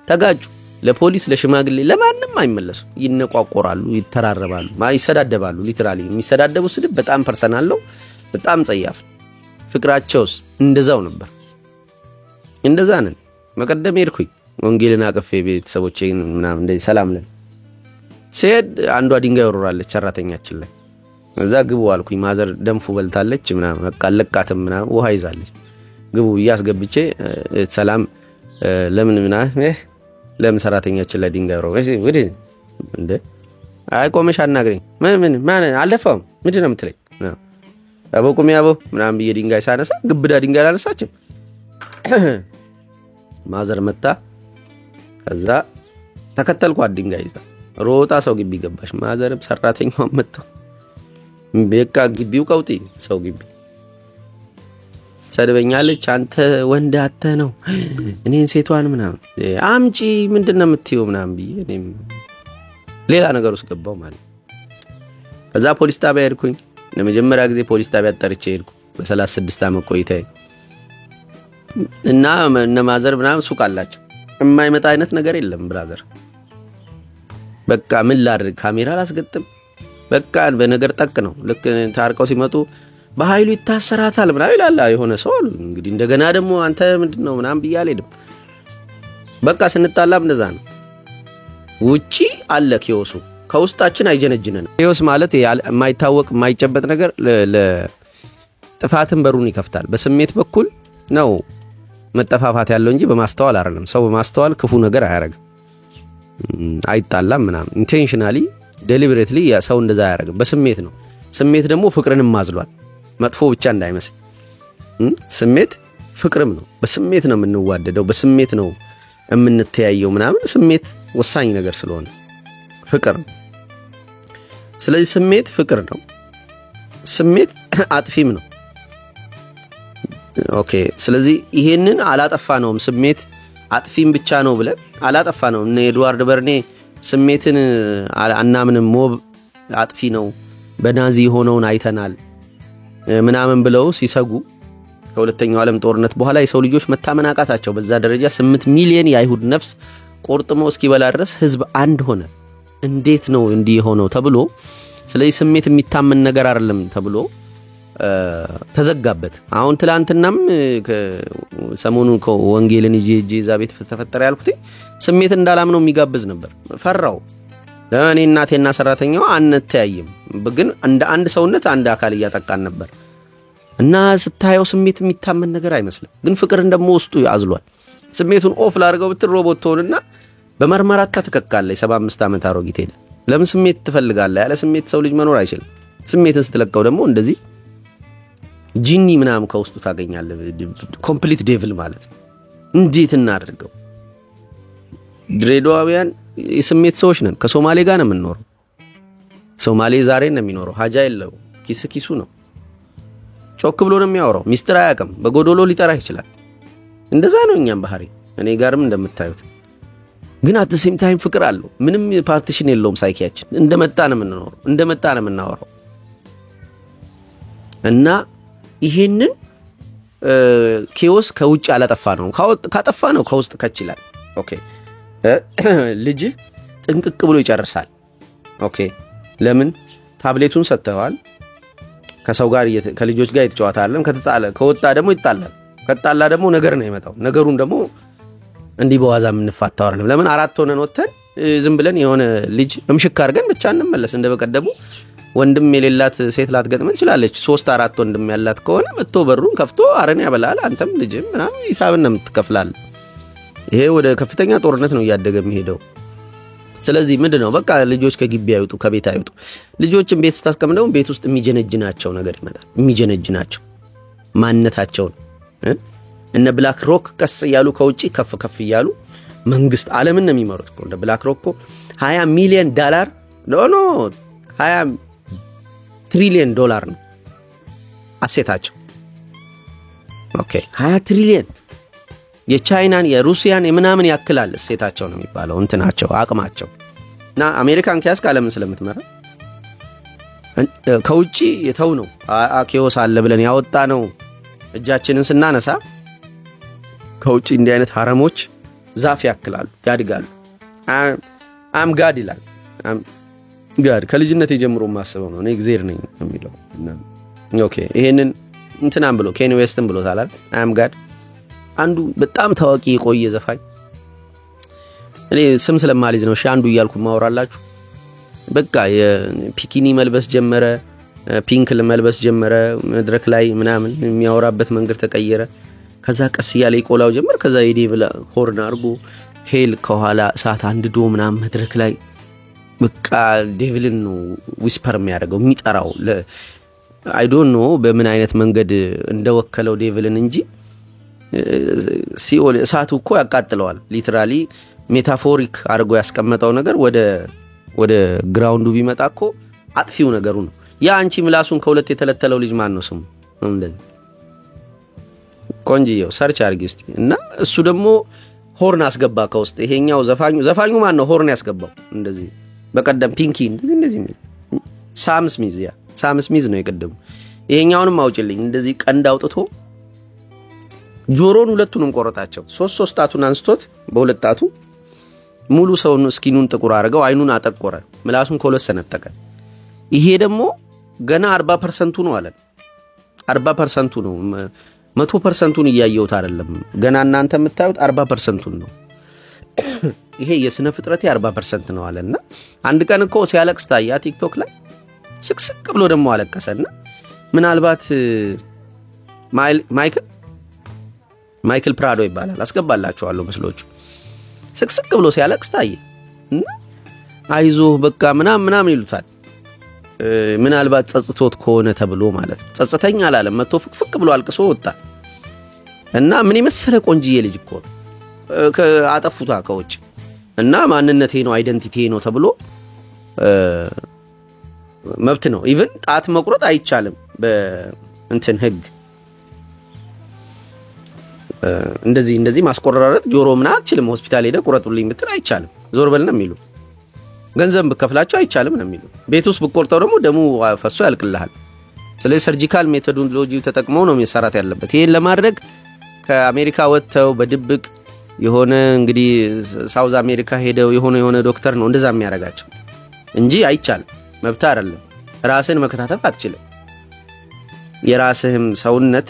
ተጋጩ። ለፖሊስ ለሽማግሌ ለማንም አይመለሱ። ይነቋቆራሉ፣ ይተራረባሉ፣ ይሰዳደባሉ። ሊትራሊ የሚሰዳደቡ ስድብ በጣም ፐርሰናል ነው። በጣም ጸያፍ። ፍቅራቸውስ እንደዛው ነበር። እንደዛ ነን። መቀደም ሄድኩኝ ወንጌልን አቀፌ ቤተሰቦቼን ምናምን እንደዚህ ሰላም ነን ሲሄድ አንዷ ድንጋይ ወርውራለች ሰራተኛችን ላይ። እዛ ግቡ አልኩኝ። ማዘር ደንፉ በልታለች ምናምን በቃ ለቃተም ምናምን ውሃ ይዛለች። ግቡ እያስገብቼ ሰላም ለምን ለምን ሰራተኛችን ላይ ድንጋይ ወርውራለች ወዴ እንደ አይቆመሽ አናግረኝ ማን አልደፋም ምንድነው የምትለኝ? አቦቁም ያቦ ምናምን ብዬ ድንጋይ ሳነሳ ግብዳ ድንጋይ አላነሳችም። ማዘር መጣ። ከዛ ተከተልኳት ድንጋይ ይዛ ሮጣ ሰው ግቢ ገባች። ማዘርም ሰራተኛው መጣው በቃ ግቢው ቀውጢ ሰው ግቢ ሰደበኛለች። አንተ ወንድ አተ ነው እኔን ሴቷን ምናምን አምጪ ምንድነው የምትይው ምናምን ብዬ እኔም ሌላ ነገር ውስጥ ገባው ማለት። ከዛ ፖሊስ ጣቢያ ሄድኩኝ። ለመጀመሪያ ጊዜ ፖሊስ ጣቢያ ጠርቼ ሄድኩ በ36 ዓመት ቆይታዬ። እና ማዘር ምናምን ሱቅ አላቸው። የማይመጣ አይነት ነገር የለም ብራዘር። በቃ ምን ላድርግ ካሜራ ላስገጥም በቃ በነገር ጠቅ ነው። ልክ ታርቀው ሲመጡ በኃይሉ ይታሰራታል ምናምን ይላል የሆነ ሰው አሉ። እንግዲህ እንደገና ደግሞ አንተ ምንድነው ምናምን ብያለ ሄድም። በቃ ስንጣላም እንደዛ ነው። ውጪ አለ ኪዮሱ ከውስጣችን አይጀነጅነን። ኪዮስ ማለት የማይታወቅ የማይጨበጥ ነገር ለጥፋትን በሩን ይከፍታል። በስሜት በኩል ነው መጠፋፋት ያለው እንጂ በማስተዋል አይደለም። ሰው በማስተዋል ክፉ ነገር አያረግም፣ አይጣላም ምናምን። ኢንቴንሽናሊ ዴሊበሬትሊ ሰው እንደዛ አያረግም። በስሜት ነው። ስሜት ደግሞ ፍቅርንም ማዝሏል። መጥፎ ብቻ እንዳይመስል ስሜት ፍቅርም ነው። በስሜት ነው የምንዋደደው፣ በስሜት ነው የምንተያየው ምናምን። ስሜት ወሳኝ ነገር ስለሆነ ፍቅር። ስለዚህ ስሜት ፍቅር ነው። ስሜት አጥፊም ነው። ኦኬ ስለዚህ ይሄንን አላጠፋነውም። ስሜት አጥፊም ብቻ ነው ብለን አላጠፋነውም። እነ ኤድዋርድ በርኔ ስሜትን አናምንም ሞብ አጥፊ ነው በናዚ ሆነውን አይተናል ምናምን ብለው ሲሰጉ ከሁለተኛው ዓለም ጦርነት በኋላ የሰው ልጆች መታመን አቃታቸው። በዛ ደረጃ 8 ሚሊዮን የአይሁድ ነፍስ ቆርጥሞ እስኪበላ ድረስ ህዝብ አንድ ሆነ። እንዴት ነው እንዲህ ሆነው ተብሎ ስለዚህ ስሜት የሚታመን ነገር አይደለም ተብሎ ተዘጋበት። አሁን ትላንትናም ሰሞኑን ወንጌልን እጄዛ ቤት ተፈጠረ ያልኩት ስሜት እንዳላምነው የሚጋብዝ ነበር። ፈራው። ለኔ እናቴና ሰራተኛው አንተያይም ግን እንደ አንድ ሰውነት አንድ አካል እያጠቃን ነበር። እና ስታየው ስሜት የሚታመን ነገር አይመስልም። ግን ፍቅር እንደሞ ውስጡ ያዝሏል። ስሜቱን ኦፍ ላድርገው ብትል ሮቦት ሆነና በመርመራታ ተከካለይ 75 ዓመት አሮጊት ሄደ። ለምን ስሜት ትፈልጋለህ? ያለ ስሜት ሰው ልጅ መኖር አይችልም። ስሜትን ስትለቀው ደግሞ እንደዚህ ጂኒ ምናምን ከውስጡ ታገኛለህ። ኮምፕሊት ዴቪል ማለት ነው። እንዴት እናደርገው? ድሬዳዋውያን የስሜት ሰዎች ነን። ከሶማሌ ጋር ነው የምንኖረው። ሶማሌ ዛሬ ነው የሚኖረው። ሀጃ የለው ኪሱ ነው። ጮክ ብሎ ነው የሚያወራው። ሚስጥር አያውቅም። በጎዶሎ ሊጠራህ ይችላል። እንደዛ ነው እኛም ባህሪ። እኔ ጋርም እንደምታዩት ግን አት ሴም ታይም ፍቅር አለው። ምንም ፓርቲሽን የለውም። ሳይኪያችን እንደመጣ ነው የምንኖረው፣ እንደመጣ ነው የምናወራው። እና ይሄንን ኬዎስ ከውጭ አላጠፋ ነው። ካጠፋ ነው ከውስጥ ከችላል። ኦኬ ልጅ ጥንቅቅ ብሎ ይጨርሳል። ኦኬ ለምን ታብሌቱን ሰጥተዋል። ከሰው ጋር ከልጆች ጋር ይተጫወታል። ከተጣለ ከወጣ ደግሞ ይጣላል። ከጣላ ደግሞ ነገር ነው ይመጣው። ነገሩን ደግሞ እንዲህ በዋዛ ምንፋታው አይደለም። ለምን አራት ሆነን ወተን ዝም ብለን የሆነ ልጅ እምሽክ አድርገን ብቻ እንመለስ። እንደበቀደሙ ወንድም የሌላት ሴት ላትገጥም ትችላለች። 3-4 ወንድም ያላት ከሆነ መጥቶ በሩን ከፍቶ አረን ያበላል። አንተም ልጅም ምናምን ሂሳብን ነው የምትከፍላል። ይሄ ወደ ከፍተኛ ጦርነት ነው እያደገ የሚሄደው። ስለዚህ ምንድነው በቃ ልጆች ከግቢ አይወጡ፣ ከቤት አይወጡ። ልጆችን ቤት ስታስቀምጠው ቤት ውስጥ የሚጀነጅናቸው ነገር ይመጣል። የሚጀነጅናቸው ማንነታቸውን እነ ብላክ ሮክ ቀስ ያሉ ከውጪ ከፍ ከፍ ያሉ መንግስት ዓለምን ነው የሚመሩት። እንደ ብላክ ሮክ $20 ሚሊዮን ኖ 20 ትሪሊየን ዶላር ነው አሴታቸው። ኦኬ 20 ትሪሊየን የቻይናን የሩሲያን የምናምን ያክላል እሴታቸው ነው የሚባለው። እንትናቸው አቅማቸው እና አሜሪካን ኪያስ ዓለምን ስለምትመራ ከውጪ የተው ነው ኬዎስ አለ ብለን ያወጣ ነው እጃችንን ስናነሳ ከውጪ እንዲህ አይነት ሐረሞች ዛፍ ያክላሉ፣ ያድጋሉ። አም ጋድ ይላል። ጋድ ከልጅነት የጀምሮ ማሰበው ነው። እኔ እግዚአብሔር ነኝ የሚለው እና ኦኬ ይሄንን እንትናም ብሎ ኬኒ ዌስትን ብሎታል። አም ጋድ አንዱ በጣም ታዋቂ የቆየ ዘፋኝ እኔ ስም ስለማልይዝ ነው አንዱ እያልኩ ማወራላችሁ። በቃ የፒኪኒ መልበስ ጀመረ፣ ፒንክ መልበስ ጀመረ። መድረክ ላይ ምናምን የሚያወራበት መንገድ ተቀየረ። ከዛ ቀስ ያለ ይቆላው ጀመር። ከዛ የዴቪል ሆርን አርጎ ሄል ከኋላ እሳት አንድዶ ምናምን መድረክ ላይ በቃ ዴቪልን ነው ዊስፐር የሚያደርገው የሚጠራው። አይ ዶንት ኖ በምን አይነት መንገድ እንደወከለው ዴቪልን እንጂ ሲኦል እሳቱ እኮ ያቃጥለዋል። ሊተራሊ ሜታፎሪክ አድርጎ ያስቀመጠው ነገር ወደ ግራውንዱ ቢመጣ እኮ አጥፊው ነገሩ ነው። ያ አንቺ ምላሱን ከሁለት የተለተለው ልጅ ማን ነው ስሙ? እንደዚህ ቆንጂዮ ሰርች አድርጊ እስቲ። እና እሱ ደግሞ ሆርን አስገባ ከውስጥ። ይሄኛው ዘፋኙ ማን ነው ሆርን ያስገባው? እንደዚህ በቀደም ፒንኪ እንደዚህ ሳም ስሚዝ ነው የቀደሙ። ይሄኛውንም አውጭልኝ እንደዚህ ቀንድ አውጥቶ ጆሮን ሁለቱንም ቆረጣቸው። 3 ጣቱን አንስቶት በሁለት ጣቱ ሙሉ ሰውን ስኪኑን ጥቁር አድርገው አይኑን አጠቆረ፣ ምላሱን ከሁለት ሰነጠቀ። ይሄ ደግሞ ገና 40% ነው አለ። 40% ነው 100%ን እያየሁት አይደለም። ገና እናንተ የምታዩት 40%ን ነው። ይሄ የስነ ፍጥረቴ 40% ነው አለና አንድ ቀን እኮ ሲያለቅስ ታያ ቲክቶክ ላይ ስቅስቅ ብሎ ደግሞ አለቀሰና ምናልባት ማይክል ፕራዶ ይባላል አስገባላችኋለሁ ምስሎቹ። ስቅስቅ ብሎ ሲያለቅስ ታየ እና አይዞህ በቃ ምናምን ይሉታል። ምናልባት ጸጽቶት ከሆነ ተብሎ ማለት ነው። ጸጽተኛ አላለም። መጥቶ ፍቅፍቅ ብሎ አልቅሶ ወጣ እና ምን የመሰለ ቆንጂዬ ልጅ እኮ አጠፉታ ከውጭ እና ማንነቴ ነው አይደንቲቲ ነው ተብሎ መብት ነው። ኢቭን ጣት መቁረጥ አይቻልም በእንትን ህግ። እንደዚህ ማስቆራረጥ ጆሮ ምን አትችልም። ሆስፒታል ሄደ ቁረጡልኝ ብትል አይቻልም። ዞር በል ነው የሚሉ። ገንዘብ ብከፍላቸው አይቻልም ነው የሚሉ። ቤት ውስጥ ብቆርጠው ደግሞ ደሙ ፈሶ ያልቅልሃል። ስለዚህ ሰርጂካል ሜቶዶሎጂ ተጠቅመው ነው መሰራት ያለበት። ይሄን ለማድረግ ከአሜሪካ ወጥተው በድብቅ የሆነ እንግዲህ ሳውዝ አሜሪካ ሄደው የሆነ ዶክተር ነው እንደዛ የሚያረጋቸው እንጂ አይቻልም። መብት አይደለም። ራስን መከታተፍ አትችልም። የራስህም ሰውነት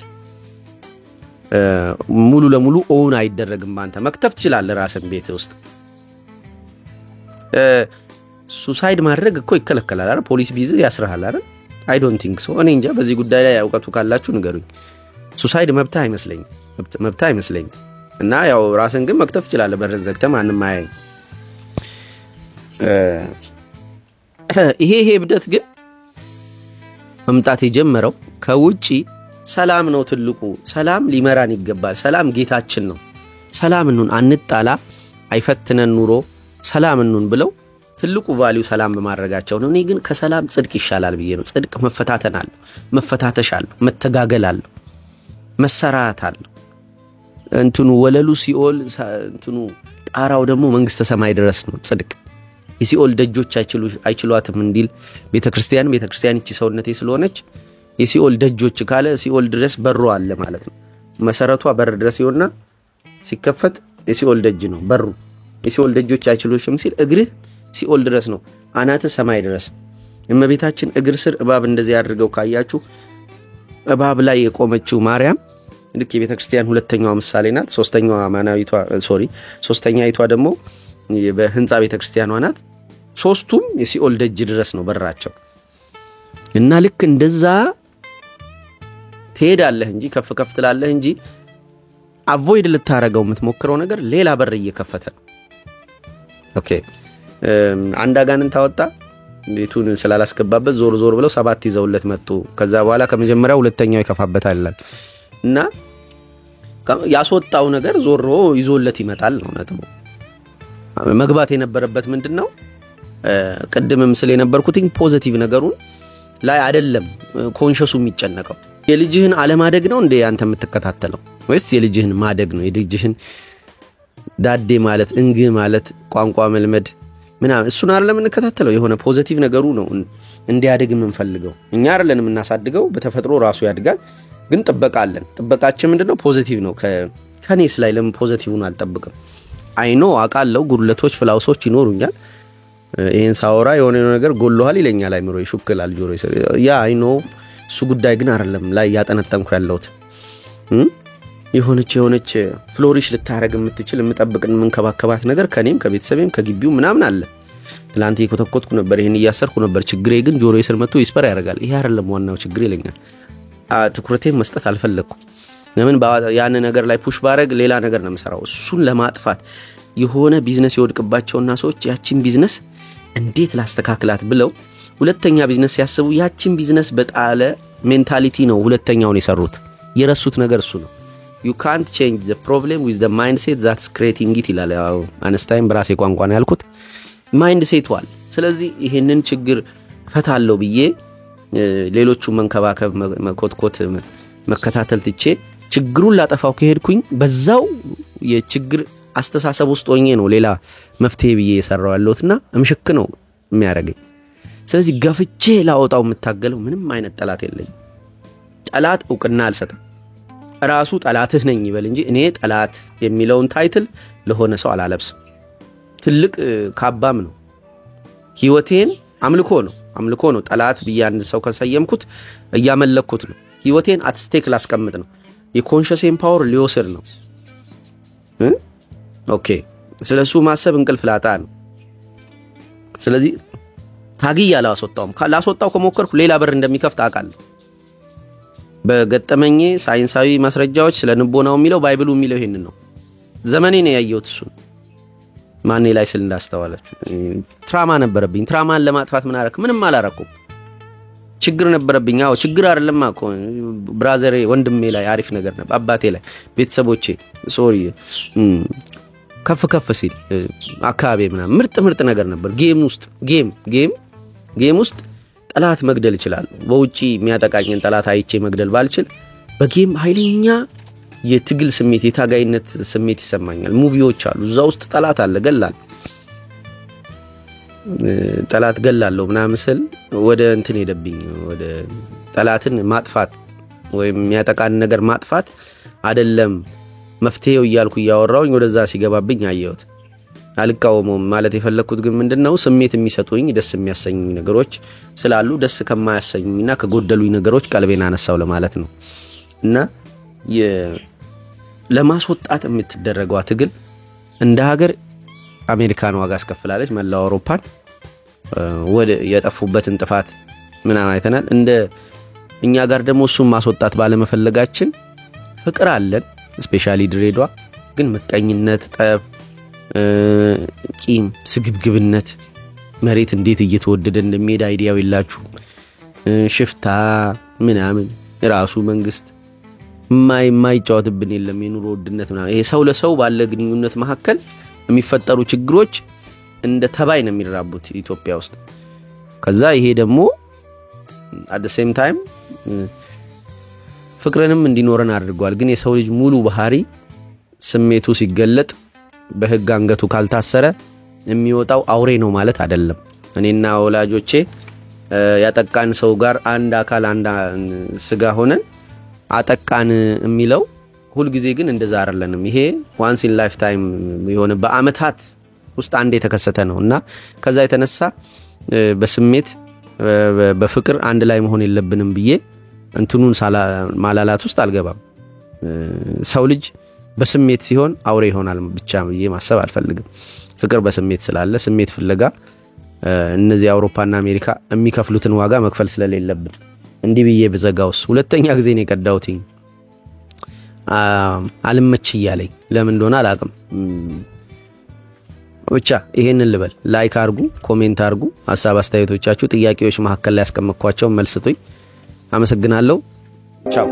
ሙሉ ለሙሉ ኦውን አይደረግም። አንተ መክተፍ ትችላለህ ራስን ቤት ውስጥ። ሱሳይድ ማድረግ እኮ ይከለከላል አይደል? ፖሊስ ቢዝ ያስራሃል አይደል? አይ ዶንት ቲንክ ሶ። እኔ እንጃ በዚህ ጉዳይ ላይ ያውቀቱ ካላችሁ ንገሩኝ። ሱሳይድ መብት አይመስለኝም። እና ያው ራስን ግን መክተፍ ትችላለህ በረን ዘግተህ ማንንም አያይ። ይሄ እብደት ግን መምጣት የጀመረው ከውጪ ሰላም ነው ትልቁ። ሰላም ሊመራን ይገባል። ሰላም ጌታችን ነው። ሰላም እንሁን፣ አንጣላ፣ አይፈትነን ኑሮ፣ ሰላም እንሁን ብለው ትልቁ ቫልዩ ሰላም በማድረጋቸው ነው። እኔ ግን ከሰላም ጽድቅ ይሻላል ብዬ ነው። ጽድቅ መፈታተን አለ፣ መፈታተሽ አለ፣ መተጋገል አለ፣ መሰራት አለ። እንትኑ ወለሉ ሲኦል እንትኑ ጣራው ደግሞ መንግስተ ሰማይ ድረስ ነው ጽድቅ። የሲኦል ደጆች አይችሏትም እንዲል ቤተክርስቲያን እቺ ሰውነቴ ስለሆነች የሲኦል ደጆች ካለ ሲኦል ድረስ በሩ አለ ማለት ነው። መሰረቷ በር ድረስ ይሆንና ሲከፈት የሲኦል ደጅ ነው በሩ። የሲኦል ደጆች አይችሉሽም ሲል እግርህ ሲኦል ድረስ ነው፣ አናተ ሰማይ ድረስ። እመቤታችን እግር ስር እባብ እንደዚህ ያድርገው ካያችሁ እባብ ላይ የቆመችው ማርያም ልክ የቤተክርስቲያን ሁለተኛዋ ምሳሌ ናት። ሶስተኛይቷ ደግሞ በህንጻ ቤተክርስቲያኗ ናት። ሶስቱም የሲኦል ደጅ ድረስ ነው በራቸው። እና ልክ እንደዛ ትሄዳለህ እንጂ ከፍ ትላለህ እንጂ አቮይድ ልታረገው የምትሞክረው ነገር ሌላ በር እየከፈተ ነው። ኦኬ አንድ አጋንንት ታወጣ ቤቱን ስላላስገባበት ዞር ብለው 7 ይዘውለት መጡ። ከዛ በኋላ ከመጀመሪያው ሁለተኛው ይከፋበታል ይላል። እና ያስወጣው ነገር ዞሮ ይዞለት ይመጣል ነው ነጥቡ። መግባት የነበረበት ምንድነው? ቀድምም ስለ የነበርኩትኝ ፖዚቲቭ ነገሩን ላይ አይደለም ኮንሺየሱ የሚጨነቀው። የልጅህን አለማደግ ነው እንደ አንተ የምትከታተለው ወይስ የልጅህን ማደግ ነው? የልጅህን ዳዴ ማለት እንግ ማለት ቋንቋ መልመድ ምናምን እሱን አይደለም እንከታተለው። የሆነ ፖዚቲቭ ነገሩ ነው እንዲያድግ የምንፈልገው። እኛ አይደለንም እናሳድገው፣ በተፈጥሮ ራሱ ያድጋል። ግን ጥበቃለን። ጥበቃችን ምንድነው? ፖዚቲቭ ነው። ከኔስ ላይ ለምን ፖዚቲቭውን አልጠብቅም? አይኖ አቃለው ጉድለቶች ፍላውሶች ይኖሩኛል። ይሄን ሳወራ የሆነ ነገር ጎልሏል ይለኛል አይምሮ ይሹክላል ጆሮ ይሰር ያ አይኖ እሱ ጉዳይ ግን አይደለም ላይ ያጠነጠንኩ ያለውት የሆነች ፍሎሪሽ ልታረግ የምትችል የምጠብቅን መንከባከባት ነገር ከኔም ከቤተሰቤም ከግቢው ምናምን አለ። ትላንት የኮተኮትኩ ነበር፣ ይሄን እያሰርኩ ነበር። ችግሬ ግን ጆሮ ይስር መጥቶ ይስፐር ያደርጋል። ይሄ አይደለም ዋናው ችግር ይለኛል። ትኩረቴን መስጠት አልፈለኩም። ለምን ያን ነገር ላይ ፑሽ ባረግ ሌላ ነገር ነው የምሰራው። እሱን ለማጥፋት የሆነ ቢዝነስ ይወድቅባቸውና ሰዎች ያቺን ቢዝነስ እንዴት ላስተካክላት ብለው ሁለተኛ ቢዝነስ ሲያስቡ ያቺን ቢዝነስ በጣለ ሜንታሊቲ ነው ሁለተኛውን የሰሩት። የረሱት ነገር እሱ ነው። you can't change the problem with the mindset that's creating it ይላል አንስታይን በራሴ ቋንቋ ነው ያልኩት። ማይንድሴት ዋል። ስለዚህ ይሄንን ችግር ፈታለው ብዬ ሌሎቹ መንከባከብ መኮትኮት መከታተል ትቼ ችግሩን ላጠፋው ከሄድኩኝ በዛው የችግር አስተሳሰብ ውስጥ ሆኜ ነው ሌላ መፍትሄ ብዬ የሰራው ያለውትና እምሽክ ነው የሚያረጋኝ። ስለዚህ ገፍቼ ላወጣው የምታገለው ምንም አይነት ጠላት የለኝ። ጠላት እውቅና አልሰጠም። ራሱ ጠላትህ ነኝ ይበል እንጂ እኔ ጠላት የሚለውን ታይትል ለሆነ ሰው አላለብስም። ትልቅ ካባም ነው። ህይወቴን አምልኮ ነው። ጠላት ብያን ሰው ከሰየምኩት እያመለኩት ነው። ህይወቴን አትስቴክ ላስቀምጥ ነው። የኮንሺየስ ፓወር ሊወስድ ነው። ኦኬ ስለሱ ማሰብ እንቅልፍ ላጣ ነው። ስለዚህ ታግያ ላስወጣው ከሞከርኩ ሌላ በር እንደሚከፍት አውቃለሁ። በገጠመኝ ሳይንሳዊ ማስረጃዎች ስለ ንቦናው የሚለው ባይብሉ የሚለው ይሄንን ነው። ዘመኔ ነው ያየሁት እሱ ማኔ ላይ ስል እንዳስተዋላችሁ ትራማ ነበረብኝ። ትራማን ለማጥፋት ምን አረክ? ምንም አላረኩም። ችግር ነበረብኝ። አዎ ችግር አይደለም አኮ ብራዘሬ ወንድሜ ላይ አሪፍ ነገር ነበር። አባቴ ላይ ቤተሰቦቼ ሶሪ ከፍ ሲል አካባቢ ምናምን ምርጥ ነገር ነበር። ጌም ውስጥ ጠላት መግደል ይችላል። በውጪ የሚያጠቃኝን ጠላት አይቼ መግደል ባልችል በጌም ኃይለኛ የትግል ስሜት የታጋይነት ስሜት ይሰማኛል። ሙቪዎች አሉ እዛ ውስጥ ጠላት አለ ጠላት ገላለሁ ምናምን ስል ወደ እንትን ሄደብኝ። ወደ ጠላትን ማጥፋት ወይም የሚያጠቃን ነገር ማጥፋት አይደለም መፍትሄው እያልኩ ያወራውኝ ወደዛ ሲገባብኝ አየሁት። አልቃወመውም ማለት የፈለኩት ግን ምንድነው ስሜት የሚሰጡኝ ደስ የሚያሰኙኝ ነገሮች ስላሉ ደስ ከማያሰኙኝና ከጎደሉኝ ነገሮች ቀልቤን አነሳው ለማለት ነው። እና ለማስወጣት የምትደረገው ትግል እንደ ሀገር አሜሪካን ዋጋ አስከፍላለች። መላው አውሮፓን ወደ የጠፉበትን ጥፋት ምናምን አይተናል። እንደ እኛ ጋር ደግሞ እሱን ማስወጣት ባለመፈለጋችን ፍቅር አለን ስፔሻሊ ድሬዳዋ ግን ምቀኝነት፣ ጠብ፣ ቂም፣ ስግብግብነት መሬት እንዴት እየተወደደ እንደሚሄድ አይዲያው ይላችሁ። ሽፍታ ምናምን ራሱ መንግስት ማይጫወትብን የለም። የኑሮ ውድነት ምናምን ይሄ ሰው ለሰው ባለ ግንኙነት መካከል የሚፈጠሩ ችግሮች እንደ ተባይ ነው የሚራቡት ኢትዮጵያ ውስጥ ከዛ ይሄ ደግሞ at the same time ፍቅርንም እንዲኖረን አድርጓል ግን የሰው ልጅ ሙሉ ባህሪ ስሜቱ ሲገለጥ በህግ አንገቱ ካልታሰረ የሚወጣው አውሬ ነው ማለት አይደለም እኔና ወላጆቼ ያጠቃን ሰው ጋር አንድ አካል አንድ ስጋ ሆነን አጠቃን የሚለው ሁሉ ጊዜ ግን እንደዛ አይደለም ይሄ once in lifetime የሆነ በአመታት ውስጥ አንዴ የተከሰተ ነውና ከዛ የተነሳ በስሜት በፍቅር አንድ ላይ መሆን የለብንም ብዬ እንትኑን ማላላት ውስጥ አልገባም ሰው ልጅ በስሜት ሲሆን አውሬ ይሆናል ብቻ ብዬ ማሰብ አልፈልግም ፍቅር በስሜት ስላለ ስሜት ፍለጋ እነዚህ አውሮፓና አሜሪካ የሚከፍሉትን ዋጋ መክፈል ስለሌለብን እንዲህ ብዬ በዘጋውስ ሁለተኛ ጊዜ ነው የቀዳውትኝ አልመች ይያለኝ ለምን እንደሆነ አላቅም ብቻ ይሄንን ልበል ላይክ አርጉ ኮሜንት አርጉ ሐሳብ አስተያየቶቻችሁ ጥያቄዎች መሐከል ላይ ያስቀመጥኳቸው መልስቶኝ አመሰግናለሁ ቻው